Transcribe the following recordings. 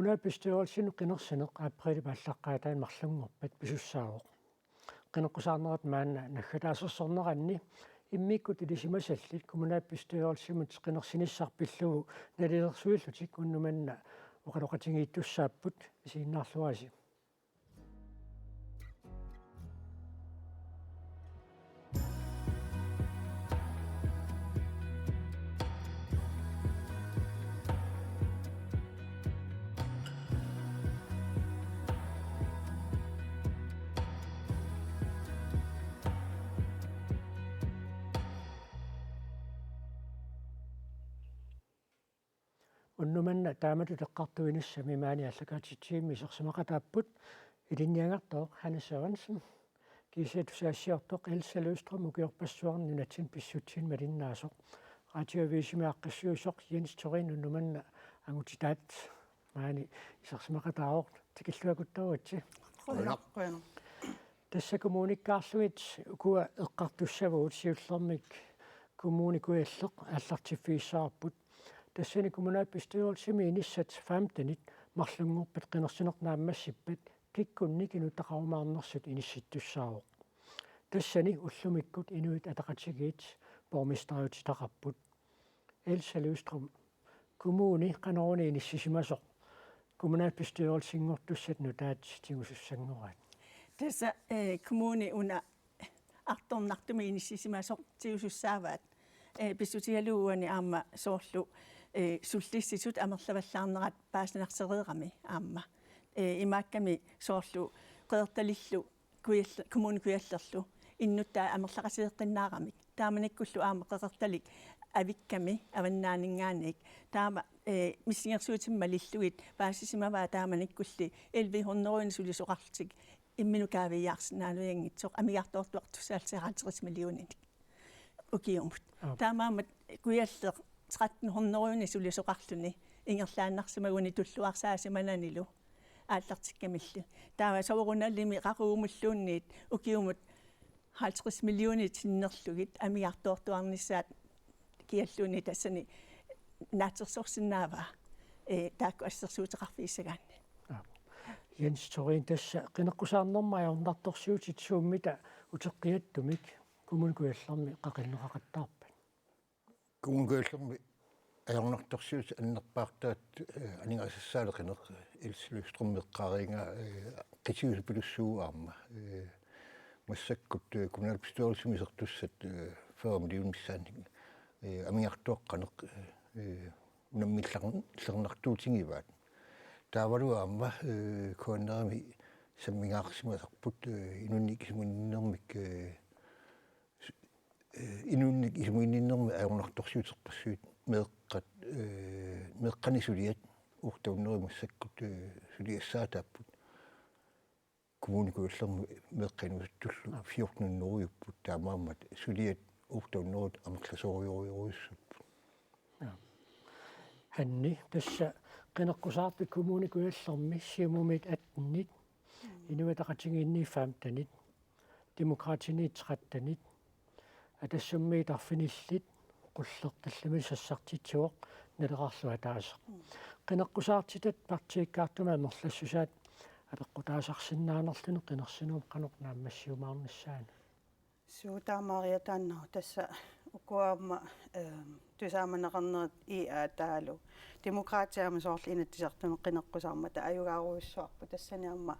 kommunalbestyrelsen qinnersineq aaprili paallaqaataan marlungorpat pisussaawoq qinneqqusаарnerat maanna naggataasersorneranni иммиккут илисимасаллит kommunalbestyrelsimut qinnersinissarpillugu налилерсуиллутик уннуманна оқалоқатингииттуссааппут исииннаарлуаси уннуманна таамату теққартуинассами маани аллакаатитсиимми серсимақатааппут илинниангартоо ханасавансен кисетусаассиортоқ элсалууструм укиорпассуарни нунатсин писсутсин малиннаасоқ радиовисимиаққиссуусоқ Jens Torin уннуманна ангутитаат маани серсимақатаавоқ тикиллуакуттаватси қоллаққуяна тасса коммуникаарлугит ukua эққартуссавуут сиуллермик коммуникуяллеқ аллартиффииссаарпут тассани kommunalbestyrelsimi inissat 15 марлунгорпат qinерсинернааммассиппат киккунник инутақарумаарнерсут инисситтуссаавоқ тассани уллумиккут инуит атақатсигиит бормистариут тақарпут Elsa Løvstrøm kommuni qanорuni иниссисимасоқ kommunalbestyrelsiнгортуссат нутаат тигусуссангорат тасса kommuni уна арторнартуми иниссисимасоқ тигусуссааваат писсутигалууани аама соорлу суллиссисут амерлаваллаарнерат пааснарсереерами аама имаакками соорлу qeertalillu kommuni kuyallерlu иннутаа амерлақасиеққиннаарамик тааманиккуллу аама qeertalik авикками аваннаанингаанник таама миссингерсуутимма лиллугит паассисимаваа тааманиккулли элвихорнеруин сулисоқарлтик имминукаавиаарсинаалуянгитсоқ амиартоортуартусаалсераатирис миллионник укиумут таамаамат куяллеқ 1300 сулисоқарлуни ингерлааннарсимагуни туллуарсаасимананилу ааллартиккамилли таава соорунналлими қақуумуллуунниит укиумут 50 миллиони тиннерлугит амиартоортуарниссаат киаллуни тассани наатерсорсинаава таакку ассерсуутеқарфиисагаанни Jens Torin тасса qinеққусаарнэрмаажорнарторсиутит сууммита утеққиаттумик kommunikuallermi qaqinneqaqattaarpat kommunikuallermi ajornartorsiut annerpaartaat aningasasaaleqineq ilslustrum-meqqaringa qitiusupulussuu-aarma massakkut kommunalbestyrelsimisertussat 40 million missaannik amingartuoqqaneq unammillarnertuutingivaat taavaluaamma kuannerami sammingaarsimasarput inunnikisimunnermik inunnik isimuinninnermi ajornartorsiuterpassuut meeqqanisuliat uurtaunnerumassakkut suliassaatapput kommunikuallermi meeqqanusuttullu 14 taamaammat suliat uurtaunnerut amerlasorioriuruissupput hanni tassa qinеққусаарпи kommunikuallermi siumumit attannit inuataqatigiinni 15 demokratiniit 13 атассуммиит арфинилlit qullertallami sassartitsuoq naleqarlua taasa qinеққусаартитат партииккаартума амерлассусаат апеққутаасарсиннааnerluni qinersinuum qanornaammassiumаарnissaana суутаамаариатааннаа тасса укуаама тусааманеқарнерит иаатаалу демократиаама соорл инаттисартуми qinеққусаармата аюгааруиссуарпу тассаниарма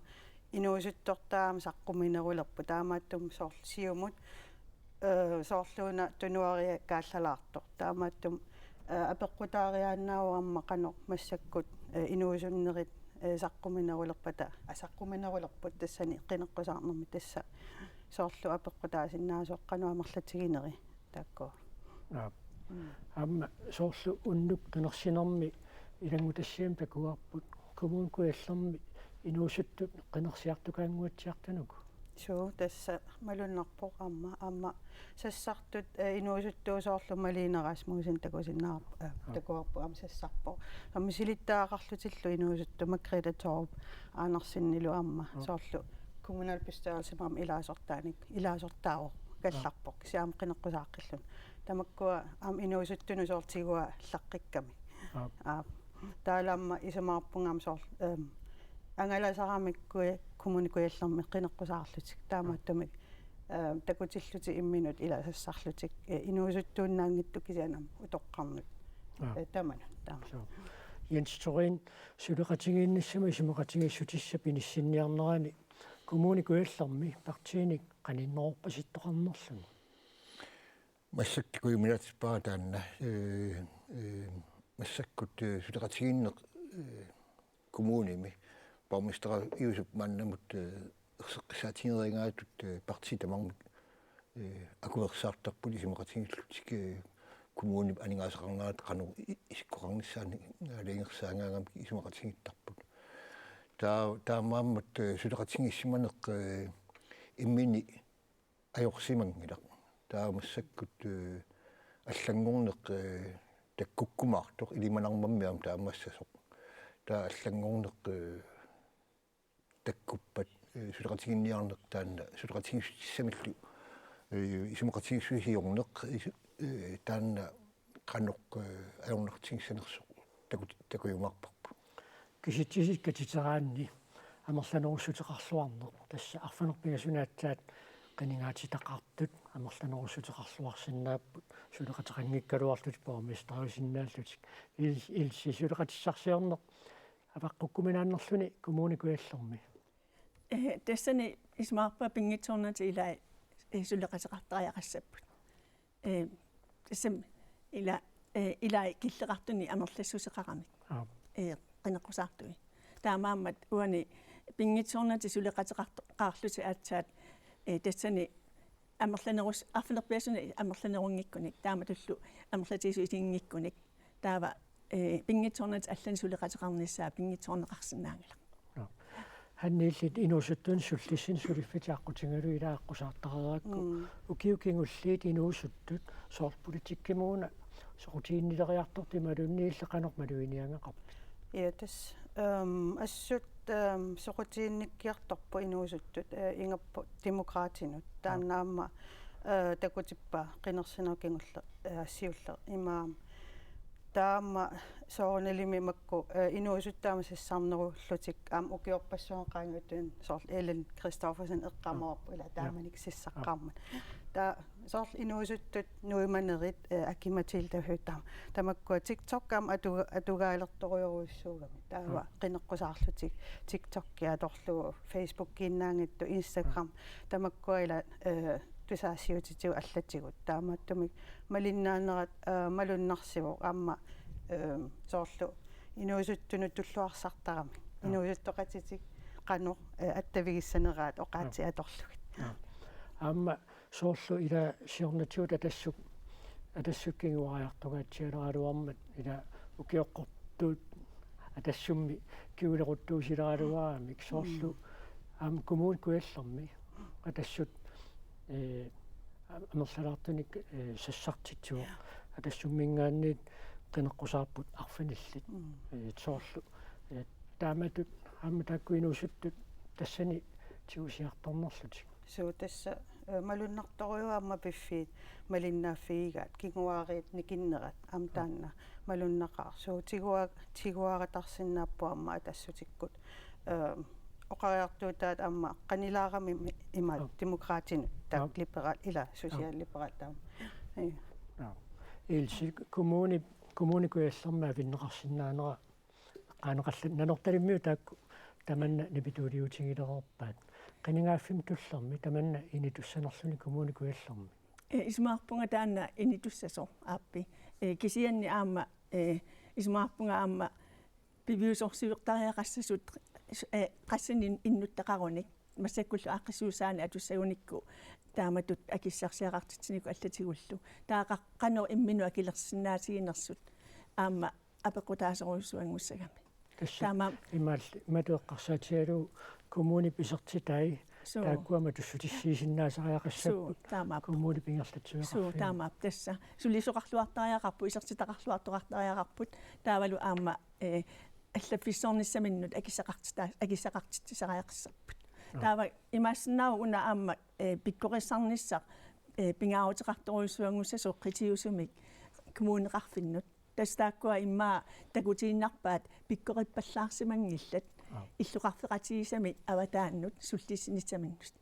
инуусуттортаама саққуминерулерпу таамааттум соорл сиумут соорлууна тунуария кааллалаартор таамааттум апеққутаариааннааурамма қанор массаккут инуусуннерит саққуминерулерпата асаққуминерулерпут тассани qinеққусаарнерми тасса соорлу апеққутаасиннаасоққануамерлатигинери тааккоо амма соорлу уннук qinерсинерми илангутассиам пакуарпут kommunikuallermi инуусуттут qinерсиартукаангуатсиартануку суу тасса малуннарпоқ амма сассартут инуусуттуусоорлу малинерас муусин такусиннаар такуарпу ам сассарпо аммисилиттаақарлутиллу инуусутту маккритаторп аанерсиннилу амма соорлу kommunalbestyrelsimam илаасортааво калларпоқ сиам qinеққусааққиллун тамаккуа ам инуусуттуну соортигуа лаққикками таалаама исамаарпунгаам соор ангаласарамиккуи коммуникуйаллерми qinеққусаарлутик таамааттумик такутиллути имминут иласассарлутик инуусуттууннаангитту кисианам утоққарнут тамана таама Jens Thorin сулеқатигииннассама исумеқатигиссутисса пиниссинниарнерани коммуникуйаллерми партииник қаниннерорпаситтоқарнерлугу массактикуимилатиппаа таанна массаккут сулеқатигииннеқ коммуними баумистера иусуп маннамут ерсеққисаатигерингаатут парти тамармут акуерсаартарпут исумеқатигиллутик коммуни анигаасақарнаат қану исиккоқарниссаани алингерсаангаангам исумеқатигиттарпут таамааммат сулеқатигиссиманеқ иммини ajorsimangila taamassakut аллангорнеқ таккуккумаартоқ илиманармаммиам таамассасоқ таа аллангорнеқ таккуппат сулеқатигинниарнеқ таанна сулеқатигиссамиллу исумеқатигиссуисиорнеқ таанна қаноқ аёрнартигиссанерсоқ такуйумаарпарпу киситсисиккатитераанни амерланерусутеқарлуарнеқ тасса арфанерпигасунаатсаат qanigaatitaqartut амерланерусутеқарлуарсинааппут сулеқатеқангиккалуарлут поормистерусиннааллутик илси сулеқатиссарсиорнеқ апаққуккуминааннерлүни коммуникуйаллерми тассани исмаарпа пингитсорнати илаа сулеқатеқартариақассаппут тассам илаа киллеқартуни амерлассусеқарамик qinеққусаартуи таамааммат уани пингитсорнати сулеқатеқартаарлути аатсаат тассани амерланерус арфинерпиасуни амерланерунгиккуник таама туллу амерлатисуисингиккуник таава пингитсорнат аллани сулеқатеқарниссаа пингитсорнеқарсинаангала ханнииллит инуусуттун суллиссин сулиффитиаққутингалу илааққусаартараакку укиукингуллиит инуусуттут соорполитиккимууна соқутииннилериарторти малуннииллеқанер малуиниангақарпит тас ассут соқутиинниккиарторпу инуусуттут ингаппу демократинут тааннаама такутиппа қинерсинеркингулле ассиулле имаа таама соорнелими макку инуусуттаама сиссарнеруллутик аам укиорпассуоқаангутун соор Элен Кристоферсен эққамаорпу ила тааманик сиссаққармат та соор инуусуттут нуиманерит акиматилта хутаам тамакку TikTok-ам атугаалерторуйоруиссуугами таава қинеққусаарлутик TikTok-ки аторлугу Facebook-киннаангитту Instagram тамакку ила тусаассиутитигу аллатигут таамааттумик малиннаанерат малуннарсиву аама соорлу инуусуттуну туллуарсартарами инуусуттоқатитик қано аттавигиссанераат оқаати аторлугит аама соорлу ила сиорнатиут атассуккингуариартугаатсиалералуармат ила укиоққортуут атассумми киулеруттуусилералуарамик соорлу аама коммуникуйаллерми атассут амерлалаартуник сассартитсуо атассуммингаанниит qinеққусаарпут арфаниллит соорлу тааматут аама таккуинуусуттут тассани тиусиарторнерлутик суу тасса малуннарторуаама пиффиит малиннааффигигаат кигуаариит никиннерат амтаанна малуннақар суу тигуаратарсиннааппуамма атассутиккут оқариартуутаат аама қанилаарами имаат демократин таак либерал ила социаллиберал таам илси коммуникуйаллермаа виннеқарсинаанера qaanoqallut nanortalimmiu taakku tamanna nipituuliutigilerorpaat qiningaaffim tullermi tamanna initussaanerluni kommunikuallermi ismaarpunga taanna initussasor aappi kisianni aamma ismaarpunga aamma piviusorsiuqtariaqassasut qassinin innuttaqarunik массаккуллу ааққиссуусаани атуссагуникку тааматут акиссарсиақартитсинику аллатигуллу таақаққано иммину акилерсинаасигинерсут аама апеқутаасеруйссуангуссагами таама имал матуэққарсаатиалу коммуни писертитай тааккуама туссутиссиисиннаасариақассаппут коммуни пингерлатсуақарфи суу таамаап тасса сулисоқарлуартариақарпу исертитақарлуартоқартариақарпут таавалу аама аллаффиссорниссаминнут акиссақартитсариақассарпут таава имаассинаа уна аама пиккориссарниссақ пингааутеқарторуйссуангуссасо қитиусумик коммунеқарфиннут тастааккуа иммаа такутииннарпаат пиккориппаллаарсимангиллат иллуқарфеқатигисами аватааннут суллиссинитсаминнут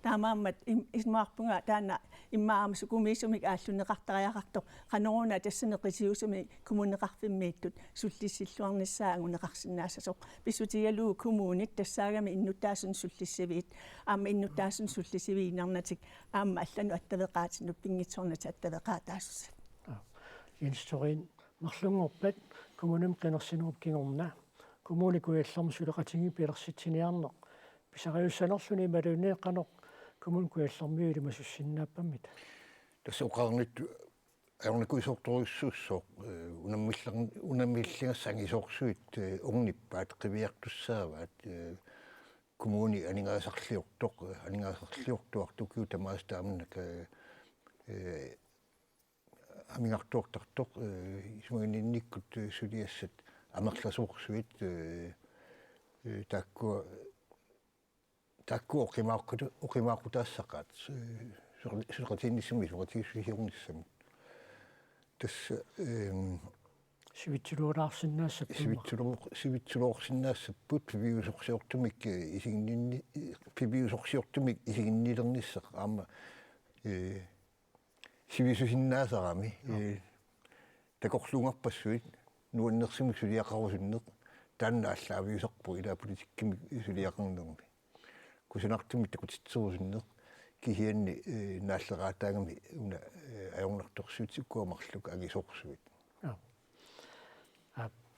таамааммат иммаарпунга таана иммаама сукумиисумик ааллунеқартариақарто қанеруна тассанеқисиусуми коммунеқарфиммииттут суллиссиллуарниссаа агунеқарсинаассасоқ писсутигалуу коммунит тассаагами иннутааsun суллиссивиит аама иннутааsun суллисивиинарнатик аама аллану аттавеқаатинну пингитсорнат аттавеқаатаассусат инсторин марлунгорпат коммуним қинерсинеруп кингорна коммуникуяллерму сулеқатиги пилерситсиниарнеқ писариуссанерлүни малунеэққанеқ коммуникуяллермиули масуссиннааппаммит тасса уқарнит аерникуисорторуссууссоо унаммиллигассангисорсуит угниппаат қивиартуссааваат коммуни анигаасарлиортуартукиу тамаастаамнак амингартуортартоқ исмагининниккут сулиассат амерласуурсуит такку оқимаақутаассақаат сулеқатиинниссами сулеқатигиссуисиорниссами тасса сивитсулуорсиннаассаппут пивиусорсиортумик исигиннинни пивиусорсиортумик исигиннилерниссеқ аама сивисусиннаасарами такорлунгарпассуит нуаннерсимик сулиақарусиннеқ таанна аллаавиусерпу илаа политиккими сулиақарнерми кусинартумит такутитсерусиннеқ кихианни нааллераатаагами уна аёрнарторсуутиккуамарлук агисорсуит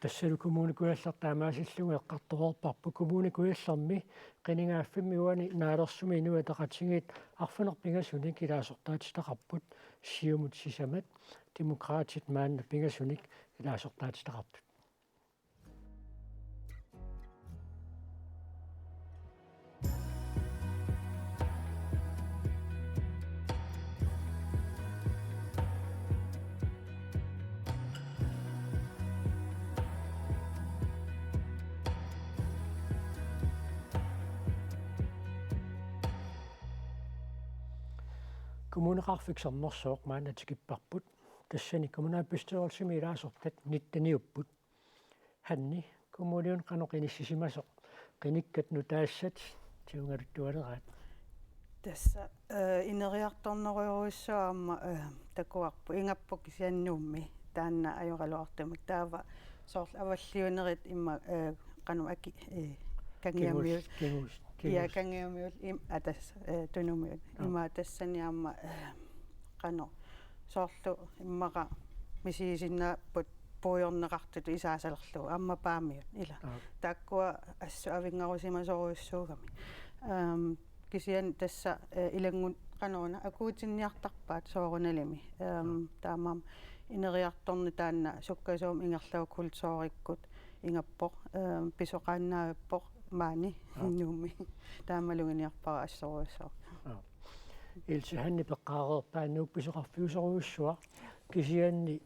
тассалу коммуникуяллартаамаасиллугу эққарторорпарпу коммуникуяллерми қинигааффимми уани наалерсуми инуа тақатингит арфанерпингасуник илаасортаатитақарпут сиумут сисамат демократит маанна пингасуник илаасортаатитақарпут коммунеқарфиксернерсооқ маанатикиппарпут тассани коммунааппистеорсими илаасортат ниттаниуппут ханни коммуниун қаноқиниссисимасоқ қиниккат нутаассат тиунгалуттуалераат тасса инериарторнеруйоруиссуаама такуарпу ингаппу кисианнуумми таанна ajorалуартамик таава соорл аваллиунерит имма қану аки кангиамиут я кангиамиут им атас тунумиут има тассаниаама қано соорлу иммаqa мисисиннааппут пуйорнеқартут исаасалерлу аама паамиут ила тааккуа ассу авингарусимасоруйуссуугами кисиан тасса илангун qanuna akuutinniartarpaat sooruналими таамаам инериарторни таанна суккасуум ингерлау культууриккут ингаппоқ писоқааннаавиппоқ маани иннуумми таамалугиниарпара ассоруйуссоо илсиханни пеққаареерпаа нууп писоқарфиусоруйуссуа кисианни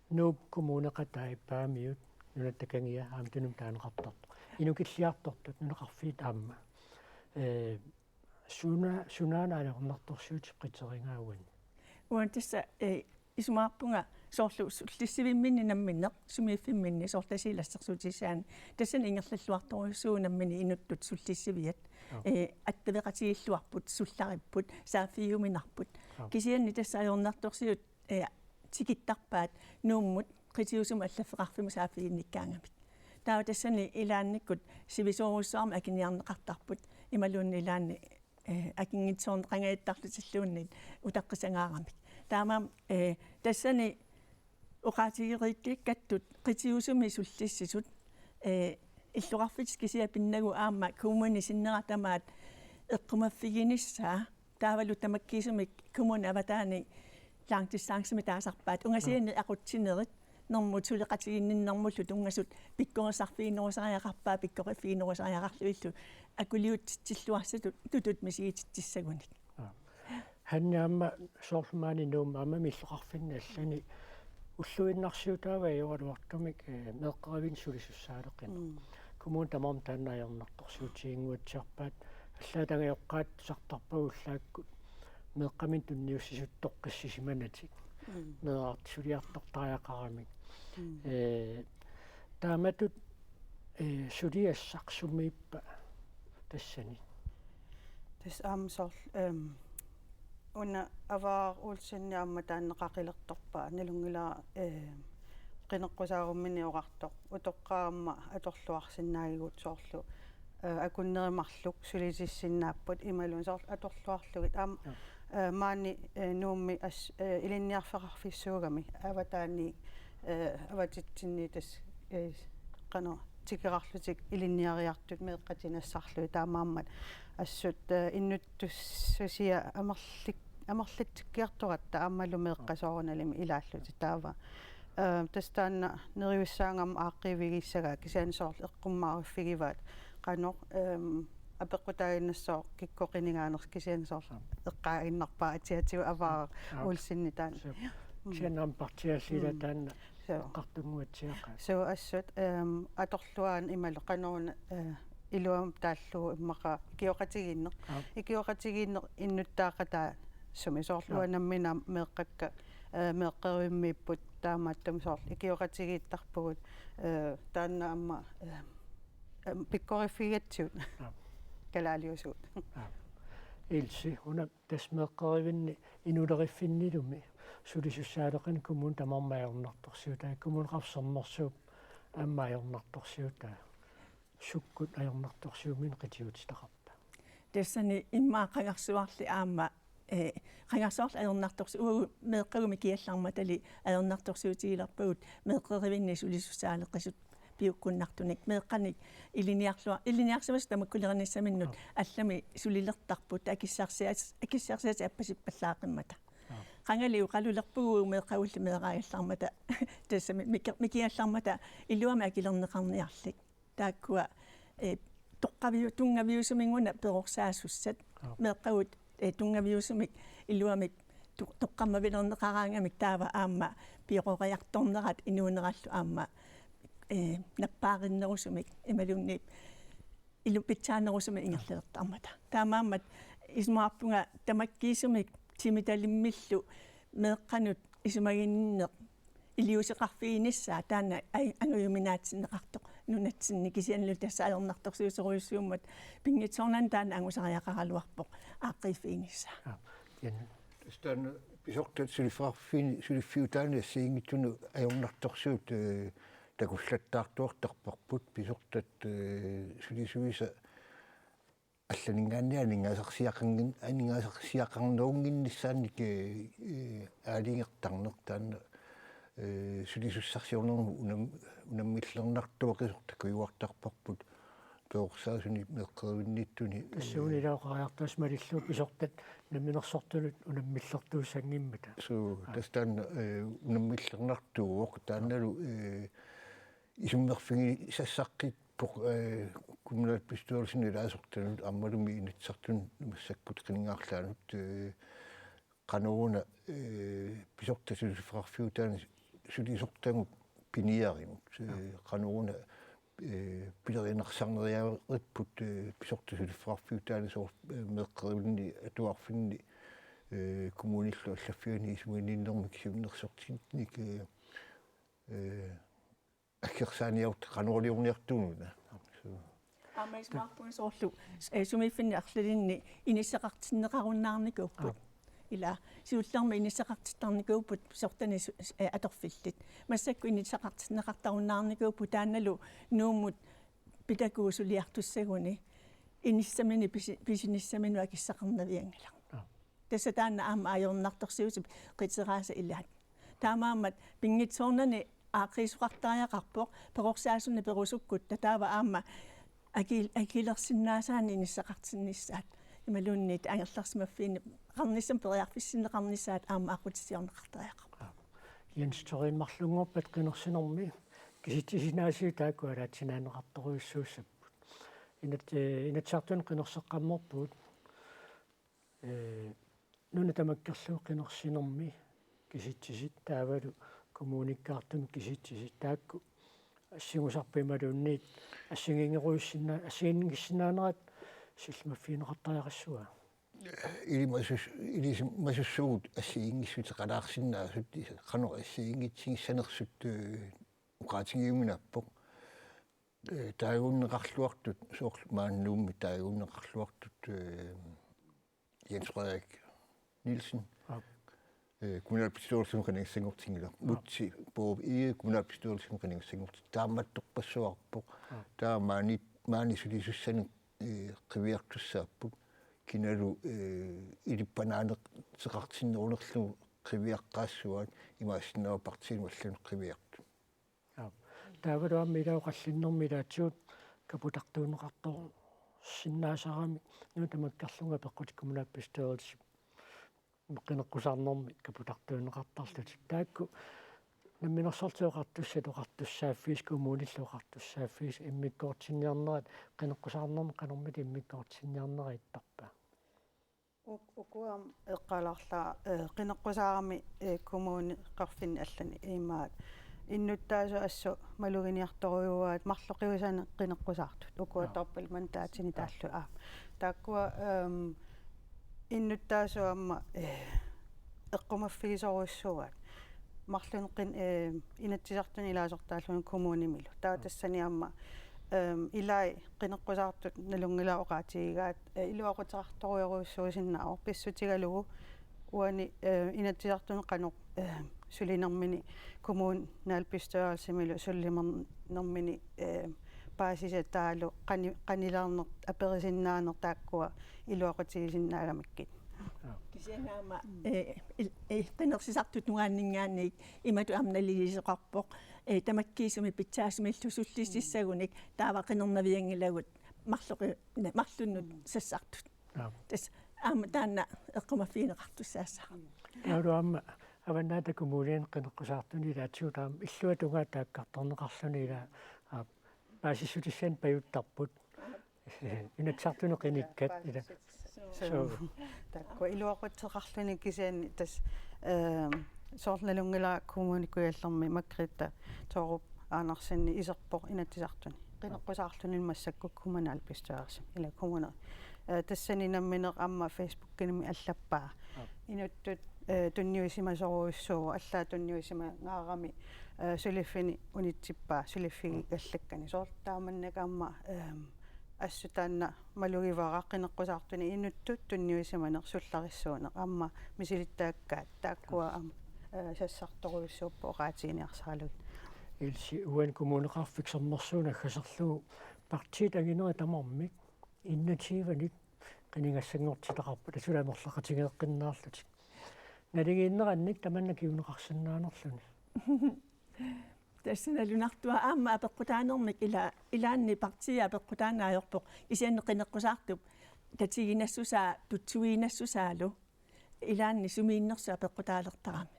нууп коммунеқатаи паамиут нунаттакангиа аамтунум таанеқартарто инукиллиартортут нунеқарфиит аама сунаанаарнарторсуут қитерингаагуан уантисса исумаарпунга соорлу суллиссивимминни намминеқ сумииффимминни соорласилассерсуутисаан тассан ингерллуарторуйуссуунаммини инуттут суллиссивиат аттавеқатигиллуарпут суллариппут саафиуминарпут кисианни тасса аёрнарторсиут тикиттарпаат нууммут қитиусума аллаффеқарфима саафиинниккаангамит таава тассани илаанниккут сивисооруссаарма акиниарнеқартарпут ималуунни илаанни акингитсоорн qangaittarlutillууннит утаққисангаарамик таамаам тассани уqaатигерииккаттут qitiusumi суллиссисут иллуqarfit кисиа пиннагу аама коммуни синнератамаат эққумаффигиниссаа таавалу тамаккисумик коммуни аватаани лангтиссаангсими таасарпаат унгасиинни ақутсинерит нормут сулеқатигинниннэрмуллу тунгасут пиккорисарфиинерусариақарпаа пиккориффиинерусариақарлуиллу акулиут тиллуарсатут тутут мисигитиссагуник ханнаама соорлмаани нуум аама миллоқарфинналлани уллуиннарсиутаава юалуартумик меэққаравин сулисуссаалеққин коммун тамам тааннаайорнарторсуутиингуатсиарпаат аллаатангиоққаат сартарпагуллааккут меэққамин тунниуссисуттоққиссисиманатик меэрт сулиартортариақарамик тааmatut сулиассарсумииппа тассани тас аамсоор уна аваа улсинниамма тааннеқақилерторпаа налунгилаа qinеққусааруммини оqartoq утоққаамма аторлуарсинаагигут соорлу акуннеримарлук сулисиссиннааппут ималун соор аторлуарлугит аама маани нуумми илинниарфеқарфиссуугами аватаани аватитсинни тас qano тикерарлутик илинниариартут меэққатинассарлуи таамааммат ассут иннуттуссусиа амерлиттиккиарторатта аамалу меэққасоорналими илааллути таава тастаанна нериуссаангам ааққивигиссага кисаансоор эққуммаариффигиваат qano апеққутаагиннассоо киккоқинигааnerс кисаансоор эққаагиннарпаа атиатиу аваа улсинни таан сианам партиаллила таанна qартунгуатсиаqa so assut аторлуаан ималу qanoorna илуам тааллуу иммаqa икиоқатигииннер иннуттаақатаа сумисоорлуанаммина меэққакка меэққеруиммииппут таамааттум соор икиоқатигииттарпугут таанна амма пиккорифигатсуут калаалиусуут илси уна тасмеэққеривинни инулериффиннилуми сулисуссаалеқин кумун тамармаажорнарторсиута кумун қарсэрнэрсууп аммаажорнарторсиута суккут аажорнарторсиумин қитиутитақарпа тассани иммааққагарсуарли аама qangarsoorl adernertorsi uu meeqqagumi kiallarmatali adernertorsiutigilerpagut meeqqerivinni sulissussaaleqqasut piukkunnartunik meeqqanik iliniarsumas tamakkulernissamminnut allami sulilertarput akissarsiat appasippallaaqqimmata qangaliu qalulerpugu meeqqavulli meeqaajallarmata tassami mikiallarmata illuama akilerneqarniarlik taakkua toqqaviu tungaviusuminguna perorsaasusat meeqqavut tungaviusumik illuamik toqqammavilerneqaraangamik taava aamma piqoriartornerat inuunerallu aamma nappaaqinnerusumik imalunniip illupitsaanerusumi ingerlelertarmata taamaammat ismaarpunga tamakkiisumik timitalimillu meeqqanut isumaginneq iliuseqarfiinissaa taana angujuminaatsinneqartoq nunatsinni kisianlu tassaalernertorsiuseruissuummat pingitsornan taana angusariaqaraluarpoq aaqqiifiinissaa stan pisortat suliffiutaani assiingittunu ajornartorsuut takullattaartuartarparput pisortat sulisuisa алланингааннианингаасарсиақарнерунгиннissaanник аалингертарнер сулисуссарсиорнерму унаммиллернартуақисортакуйуартарпарпут тоорсаасуни меққервинниттуни тассуунилаоқариартаас малиллуу писортат наминерсортулут унаммиллертууссангиммата суу тастан унаммиллернартууоқ таанналу исуммерфиги сассаққит kommunalt bestyrelsen i laassortanut ammalumi initsartun massakut qingaarlaanut qanoona pisortasulifarfiutaani sulisortangu piniarimut qanoona pilerinersarneriaaripput pisortasulifarfiutaani soor meeqqerivunni atuarfinni kommunillu allaffiuni isuginniinnermik siunnersortinnik аккерсааниаут канориорниартуунуна амаисмаарпунсоорлу сумиффинни арлалинни иниссақартиннеқаруннаарникууппут ила сиулларма иниссақартиттарникууппут сортани аторфиллит массакку иниссақартиннеқартаруннаарникууппу таанналу нууммут питакуусулиартуссагуни иниссамини писиниссамину акиссақарнавиангала тасса таанна аама аажорнарторсиусип қитерааса илаат таамаамат пингитсоорнани аақрисуқартариақарпоқ перорсаасунни перусуккут татаава аама акилерсиннаасаани иниссақартиннissaат ималуунниит ангерларсимаффиини қарниссам периарфиссиннеқарнissaат аама ақутисиорнеқартариақарпа янстори-марлунгорпат қинерсинерми киситисинаасиу тааккуалаатсинаанеқарторуйуссууссаппут инатсартун қинерсеққамморпут нуна тамаккерлуу қинерсинерми киситсисит таавалу kommunikkaartum kisitsisi taakku assingusarpimaluunniit assingingеруйссина assingingissинааnerat силлмаффиинеқартариақассуа илисмасуссугут ассиингиссут қалаарсиннаасут қанор ассиингитсигиссанерсут уқаатингиуминаппоқ таагууннеқарлуартут соорлу мааннуумми таагууннеқарлуартут Jens Frederik Nielsen kommunalbestyrelsen qaningsingortingila mutsi på kommunalbestyrelsen qaningsingort taammattorpassuarpoq maani sulisussani qiviartussaappuq kinalu ilippanaane teqartinnerunerlu qiviaqqaassuat imaassinnaa partiin wallanu qiviartu таавалуамми илауқаллиннэрмилаатсуут капутартуунеқартор синнаасарами нутамаккарлунга пеққут коммунааппистуерилси меққинеққусаарнэрми капутартуунеқартарлут таакку намминерсартиоқартуссат оқартуссааффис коммуниллуоқартуссааффис иммиккоортинниарнерат қинеққусаарнэрми қанормит иммиккоортинниарнера иттарпаа укуам эққаларла қинеққусаарами коммуни қарфин аллани имаат иннуттаасу ассу малугиниарторуйуаат марлоқивисаане қинеққусаартут укуатарпал мантаатини тааллу тааккуа иннуттаасу амма эққумаффигисоруссуаат марлун қин инатсисартуни илаасортааллуни коммунимилу таа тассани амма илай қинеққусаартут налунгилаоқаатигигаат илуақутерарторуйоруссуусиннаавор писсутигалугу уани инатсисартуни қанеқ сулинермини kommunalbestyrelsemilo sullimernermini paasisataalo qanilaarner aperisinnaanner taakkua iluaqutigisinnaagamikkit кисинаама qinnersisartut nuaanningaanniik imatu amnaligiseqarpoq tamakkiisumi pitsaasumillu sullississagуник таава qinernavиангилагут марлуннут сассартут тас аама таанна эққумаффиинеқартуссаассаа таалуамма аваннаата коммунин qinneqqusartuni ilaatsuutaam illuatungaa taakkartorneqarluni ila paasissutissian pajuttarput inatsartuni qinikkat ila такко илуақутеқарлуни кисианни тас соорлналунгила коммуникуяллерми маккритта тооруп аанарсинни исерпоқ инатсисартуни qinneqqusarluni массакку kommunalbestyrelse ила kommuner тассани намминеқ амма фейсбуккиними аллаппаа инуттут тунниусимасоруйуссуу аллаа тунниусима ngаарами сулиффини унитсиппаа сулиффиги галлаккани соорлтааманнакаама ассутаанна малугивара qinneqqusartuni инуттут тунниусиманер суллариссуунеқ амма мисилиттааккаат тааккуа сассарторуйуссууппо оqaатигиниарсаалугит илси уан коммунеқарфиксернэрсууна аггасерлугу партиит агинери тамармик иннативаник qinингассангортилеқарпу тасуламерлақатигеэққиннаарлутик налигииннеранник таманна киунеқарсинаанерлуни тассаналунартуа аама апеққутаанермик илаанни партия апеққутаанаajorpoq исианнеқинеққусаартуп татигинассусаа тутсуинассусаалу илаанни сумииннерсу апеққутаалертарами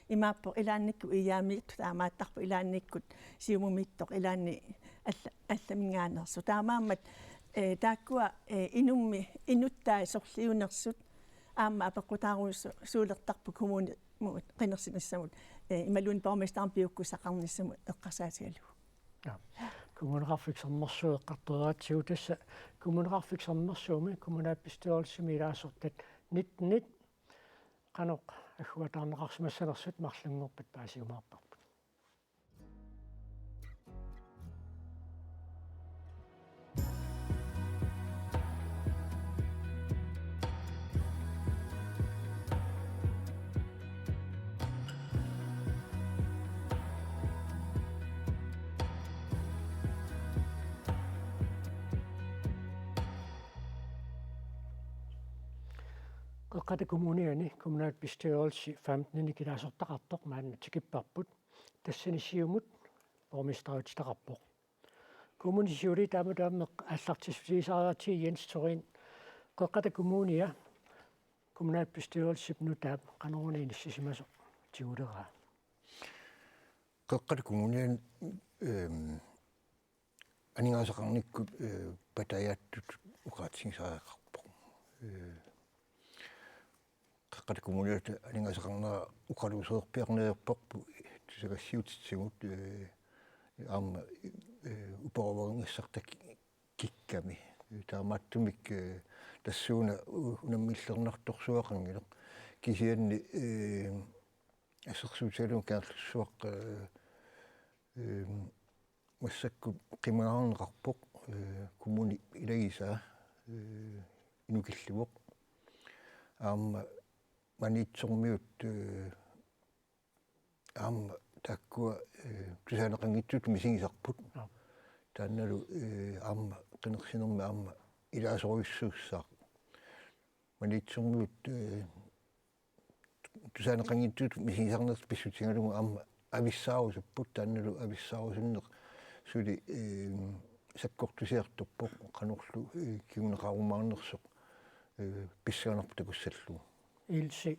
имааппо илаанникку иyaamiittу таамааттарпу илаанниккут сиумумиттоқ илаанни алламингаанерсу таамааммат тааккуа инумми инуттаа сорлиунерсут аама апеққутааруссу суулертарпу коммуни муут qinерсинассамут ималуун борместарн пиуккусақарниссамут эққасаатигалу коммунеқарфиксернэрсуу эққартораатсигу тасса коммунеқарфиксернэрсууми коммунааппистуерилсими илаасортат нит qanoq аггуатаарнеқарсимассанерсут марлунгорпат паасигумаарпарпут qeqqata kommuniani kommunalbestyrelse 15 kilaasortaqartoq maanna tikipparput tassanissiumut borgmesterutitaqarpoq kommunisiuli taamutaammeq аллартисфисаараати Jens Thorin qeqqata kommunia kommunalbestyrelse nutaap qanoruni nissimaso tiguleraa qeqqata kommunian aningaasaqarnikkut patayaattut uqaatigisaaqarpoq qeqqata kommuniat aningaasaqarnera uqaluuseerpiarneerporpu tusagassiutitsigut aama uporoveringassartak kikkami таамааттумик тассууна унаммиллернарторсуақангило кисианни ассерсууталун каарлуссуақ массакку қимаарнеқарпоқ коммуни илагиса инукиллуоқ аама манитсормиут аама таккуа тусаанеқангитсут мисигисарпут таанналу аама qinерсинерми аама илаасоруйссууссаа манитсормиут тусаанеқангитсут мисигисарнерс писсутингалугу аама ависсаарусуппут таанналу ависсаарусиннеқ сули саккортусиарторпоқ канорлу кигунеқарумаарнерсоқ писсаанерпу такуссаллу илси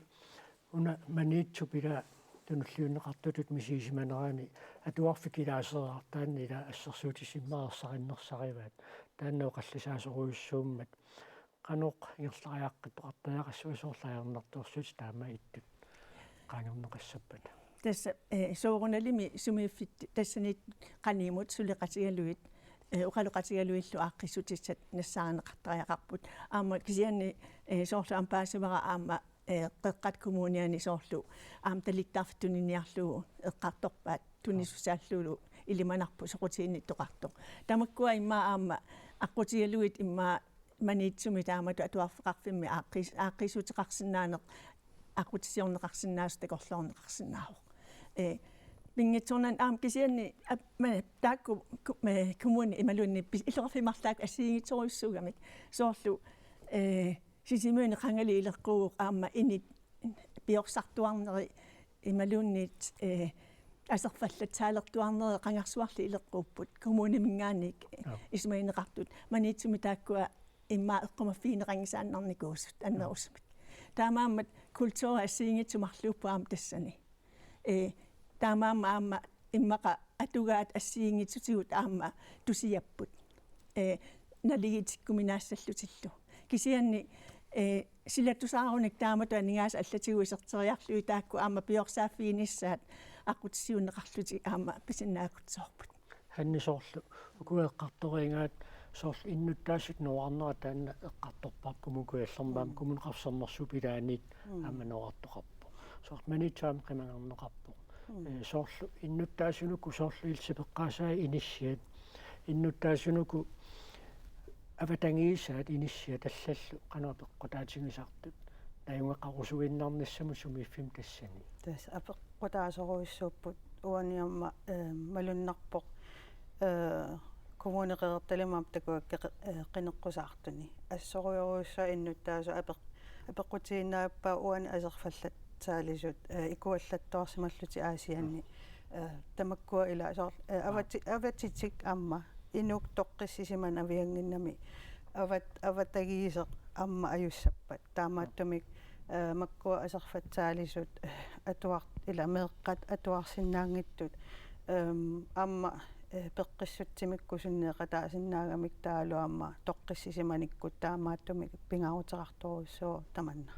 уна манитсупила тунуллиуннеқартутут мисигисиманерани атуарфикилаасераа тааннила ассерсуутисиммаарсариннерсариваат тааннау қаллисаасоруйуссууммат каноқ ингерлариаққиттоқартаяақассуасоорлаярнэртуорсут таама иттут qaangerneqassappat тасса сооруналими сумииффит тассанит qaниимут сулеқатигалуит уқалоқатигалуиллу ааққиссутиссат нассаарнеқартариақарпут аама кисианни соорлу ампаасивара аама qeqqat kommuniani soorlu aam talittaarfittuniniarlugu eqqartorpaat tunnissusaallulu ilimanarpu soqutiinittoqartoq tamakkua imma aama aqqutigaluit imma maniitsumi taamatu atuarfeqarfimmi aaqqisuutiqarsinnaaneq aqutisiorneqarsinnaas takorlorneqarsinnaaruq pingitsornan aam kisianni taakku kommuni imalunni illerfimarlaak assiingitsoruissuugamik soorlu сисимуни қангали илеққууқ аама инит пиорсартуарнери ималуунниит асерфаллатсаалертуарнери қангарсуарли илеққууппут коммуни мингааник исмаинеқартут маниитсуми тааккуа имма эққумаффиинеқангисааннарникуусут аннерусмит таамааммат культура ассиингитсумарлууппу аама тассани таамаама аама иммақа атугаат ассиингитсутигут аама тусиаппут налигитиккуминаассаллутиллу кисианни силаттусааруник таамату анингаас аллатигуисертериарлуи таакку аама пиорсааффиинissaat аққутсиуннеқарлути аама писиннаакутсоорпут ханнисоорлу укуэққарториингаат соорл иннуттаасут нуарнера таанна эққарторпарпу мукуаллермаам кумунеқарсернерсупилааниит аама ноортоқарпу соорл манитсаам қимангернеқарпу соорлу иннуттаасунуку соорлу илсипеққаасаа иниссиат иннуттаасунуку аватангиисаат иниссиа таллаллу канаапеққутаатингисартут наюнгеқарусуиннарниссаму сумииффим тассани тас апеққутаасоруиссууппут уаниамма малуннарпоқ коммунеқерталимаам такуакке қинеққусаартуни ассоруйоруисса иннуттаасу апеққутииннааппаа уани асерфаллат таалисут икуаллаттоорсималлути аасианни тамаккуа ила соор аватитик амма инук тоққиссисиман авиангиннами аватагиисеқ амма аюссаппат таамааттумик маккуа асерфатсаалисут атуар ила меэққат атуарсиннаангиттут амма пеққиссутсимиккусиннеқатаасиннаагамик таалуамма тоққиссисиманиккут таамааттумик пингаарутерарторуссоо таманна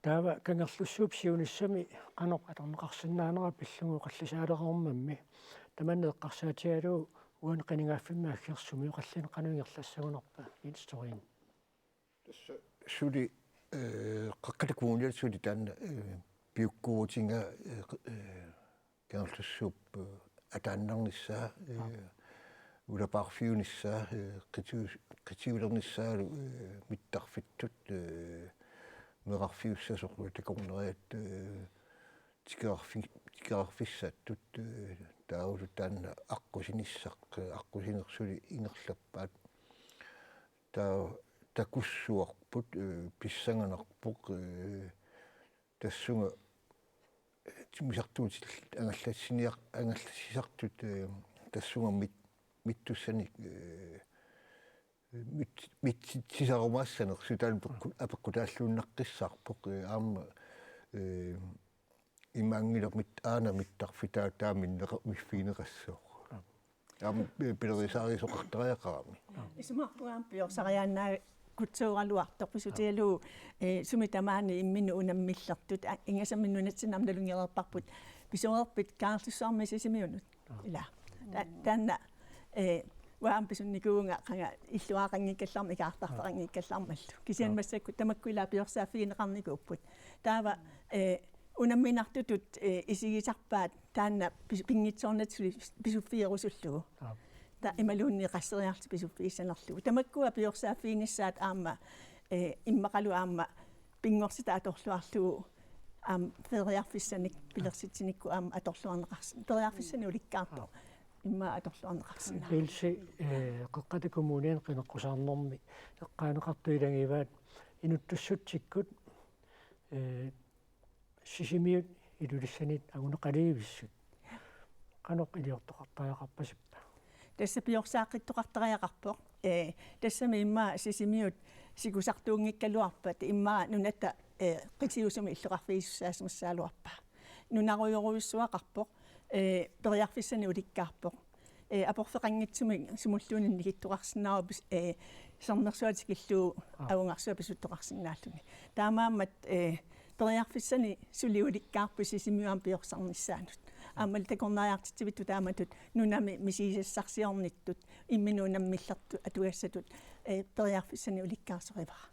таава кангерлуссууп сиуниссами каноқ аторнеқарсинаанера пиллугу қаллисаалеқармамми таманне эққарсаатигалуу уан қинигааффимма аггерсуми оқаллин қануингерлассагунерпа инсторин сули қаққатакуунил сули таанна пиуккуутинга кангерлуссууп атааннарниссаа улапаарфиуниссаа қитиулерниссаалу миттарфиттут мерарфиуссасорлу такорнериат тикаарфиссаттут таавлу таанна аққусиниссақ аққусинерсули ингерлаппаат таа такуссуарпут писсанганарпоқ тассунга тимисартуутил ангаллассисартут тассунга миттуссаник митсисарумаассанер сутаан апеккутааллууннаққиссаарпоқ аама имаангилер мит аана миттарфитаа тааминнеқ миффинеқассоо аама пилерисаарисоқартариақарами исмарпугаам пиорсариааннаа кутсууралуартоқписутиалуу сумитамаани иммину унаммиллертут ингасамминнунатсинам налунгерерпарпут писуерпит каарлуссаарми сисимиунут ила таанна waam pisunikuunga qanga illuaqanngikkallarmi ikaartartarangikkallarmallu kisianmassakku tamakkuila piorsaaffiineqarnikuupput taava unamminartutut isigisarpaat taanna pingitsoornatsuli pisuffiirusullugu ta imaluunni qasseriarti pisuffiissanerlugu tamakkua piorsaaffiinissaat aamma immaqalu aamma pingorsita atorluarlugu feriarfissanik pilersitsinikku atorluarneqarsin feriarfissani ulikkaarpo имма аторлуарнеқарсина илси қеққатакумуунин қинеққусаарнэрми эққаанеқартуилангиваат инуттуссутсиккут сисимиут илулиссанит агунеқалиивиссут қаноқ илиортоқартариақарпасиппа тасса пиорсааққиттоқартариақарпоқ тассами имма сисимиут сикусартуунгиккалуарпат имма нуната қитиусуми иллеқарфииссаасмассаалуарпа нунаруйоруйуссуақарпоқ периарфиссани уликкаарпоқ апорфеқангитсуми сумуллуунин нигиттоқарсинааву сэрнерсуатик иллуу агунгарсуа писуттоқарсинааллуни таамааммат периарфиссани сулиуликкаарпу сисимиуам пиорсарниссаанут аамал такорнаариартитсивитту тааматут нунами мисисассарсиорниттут имминуунаммиллерту атугассатут периарфиссани уликкаарсоривара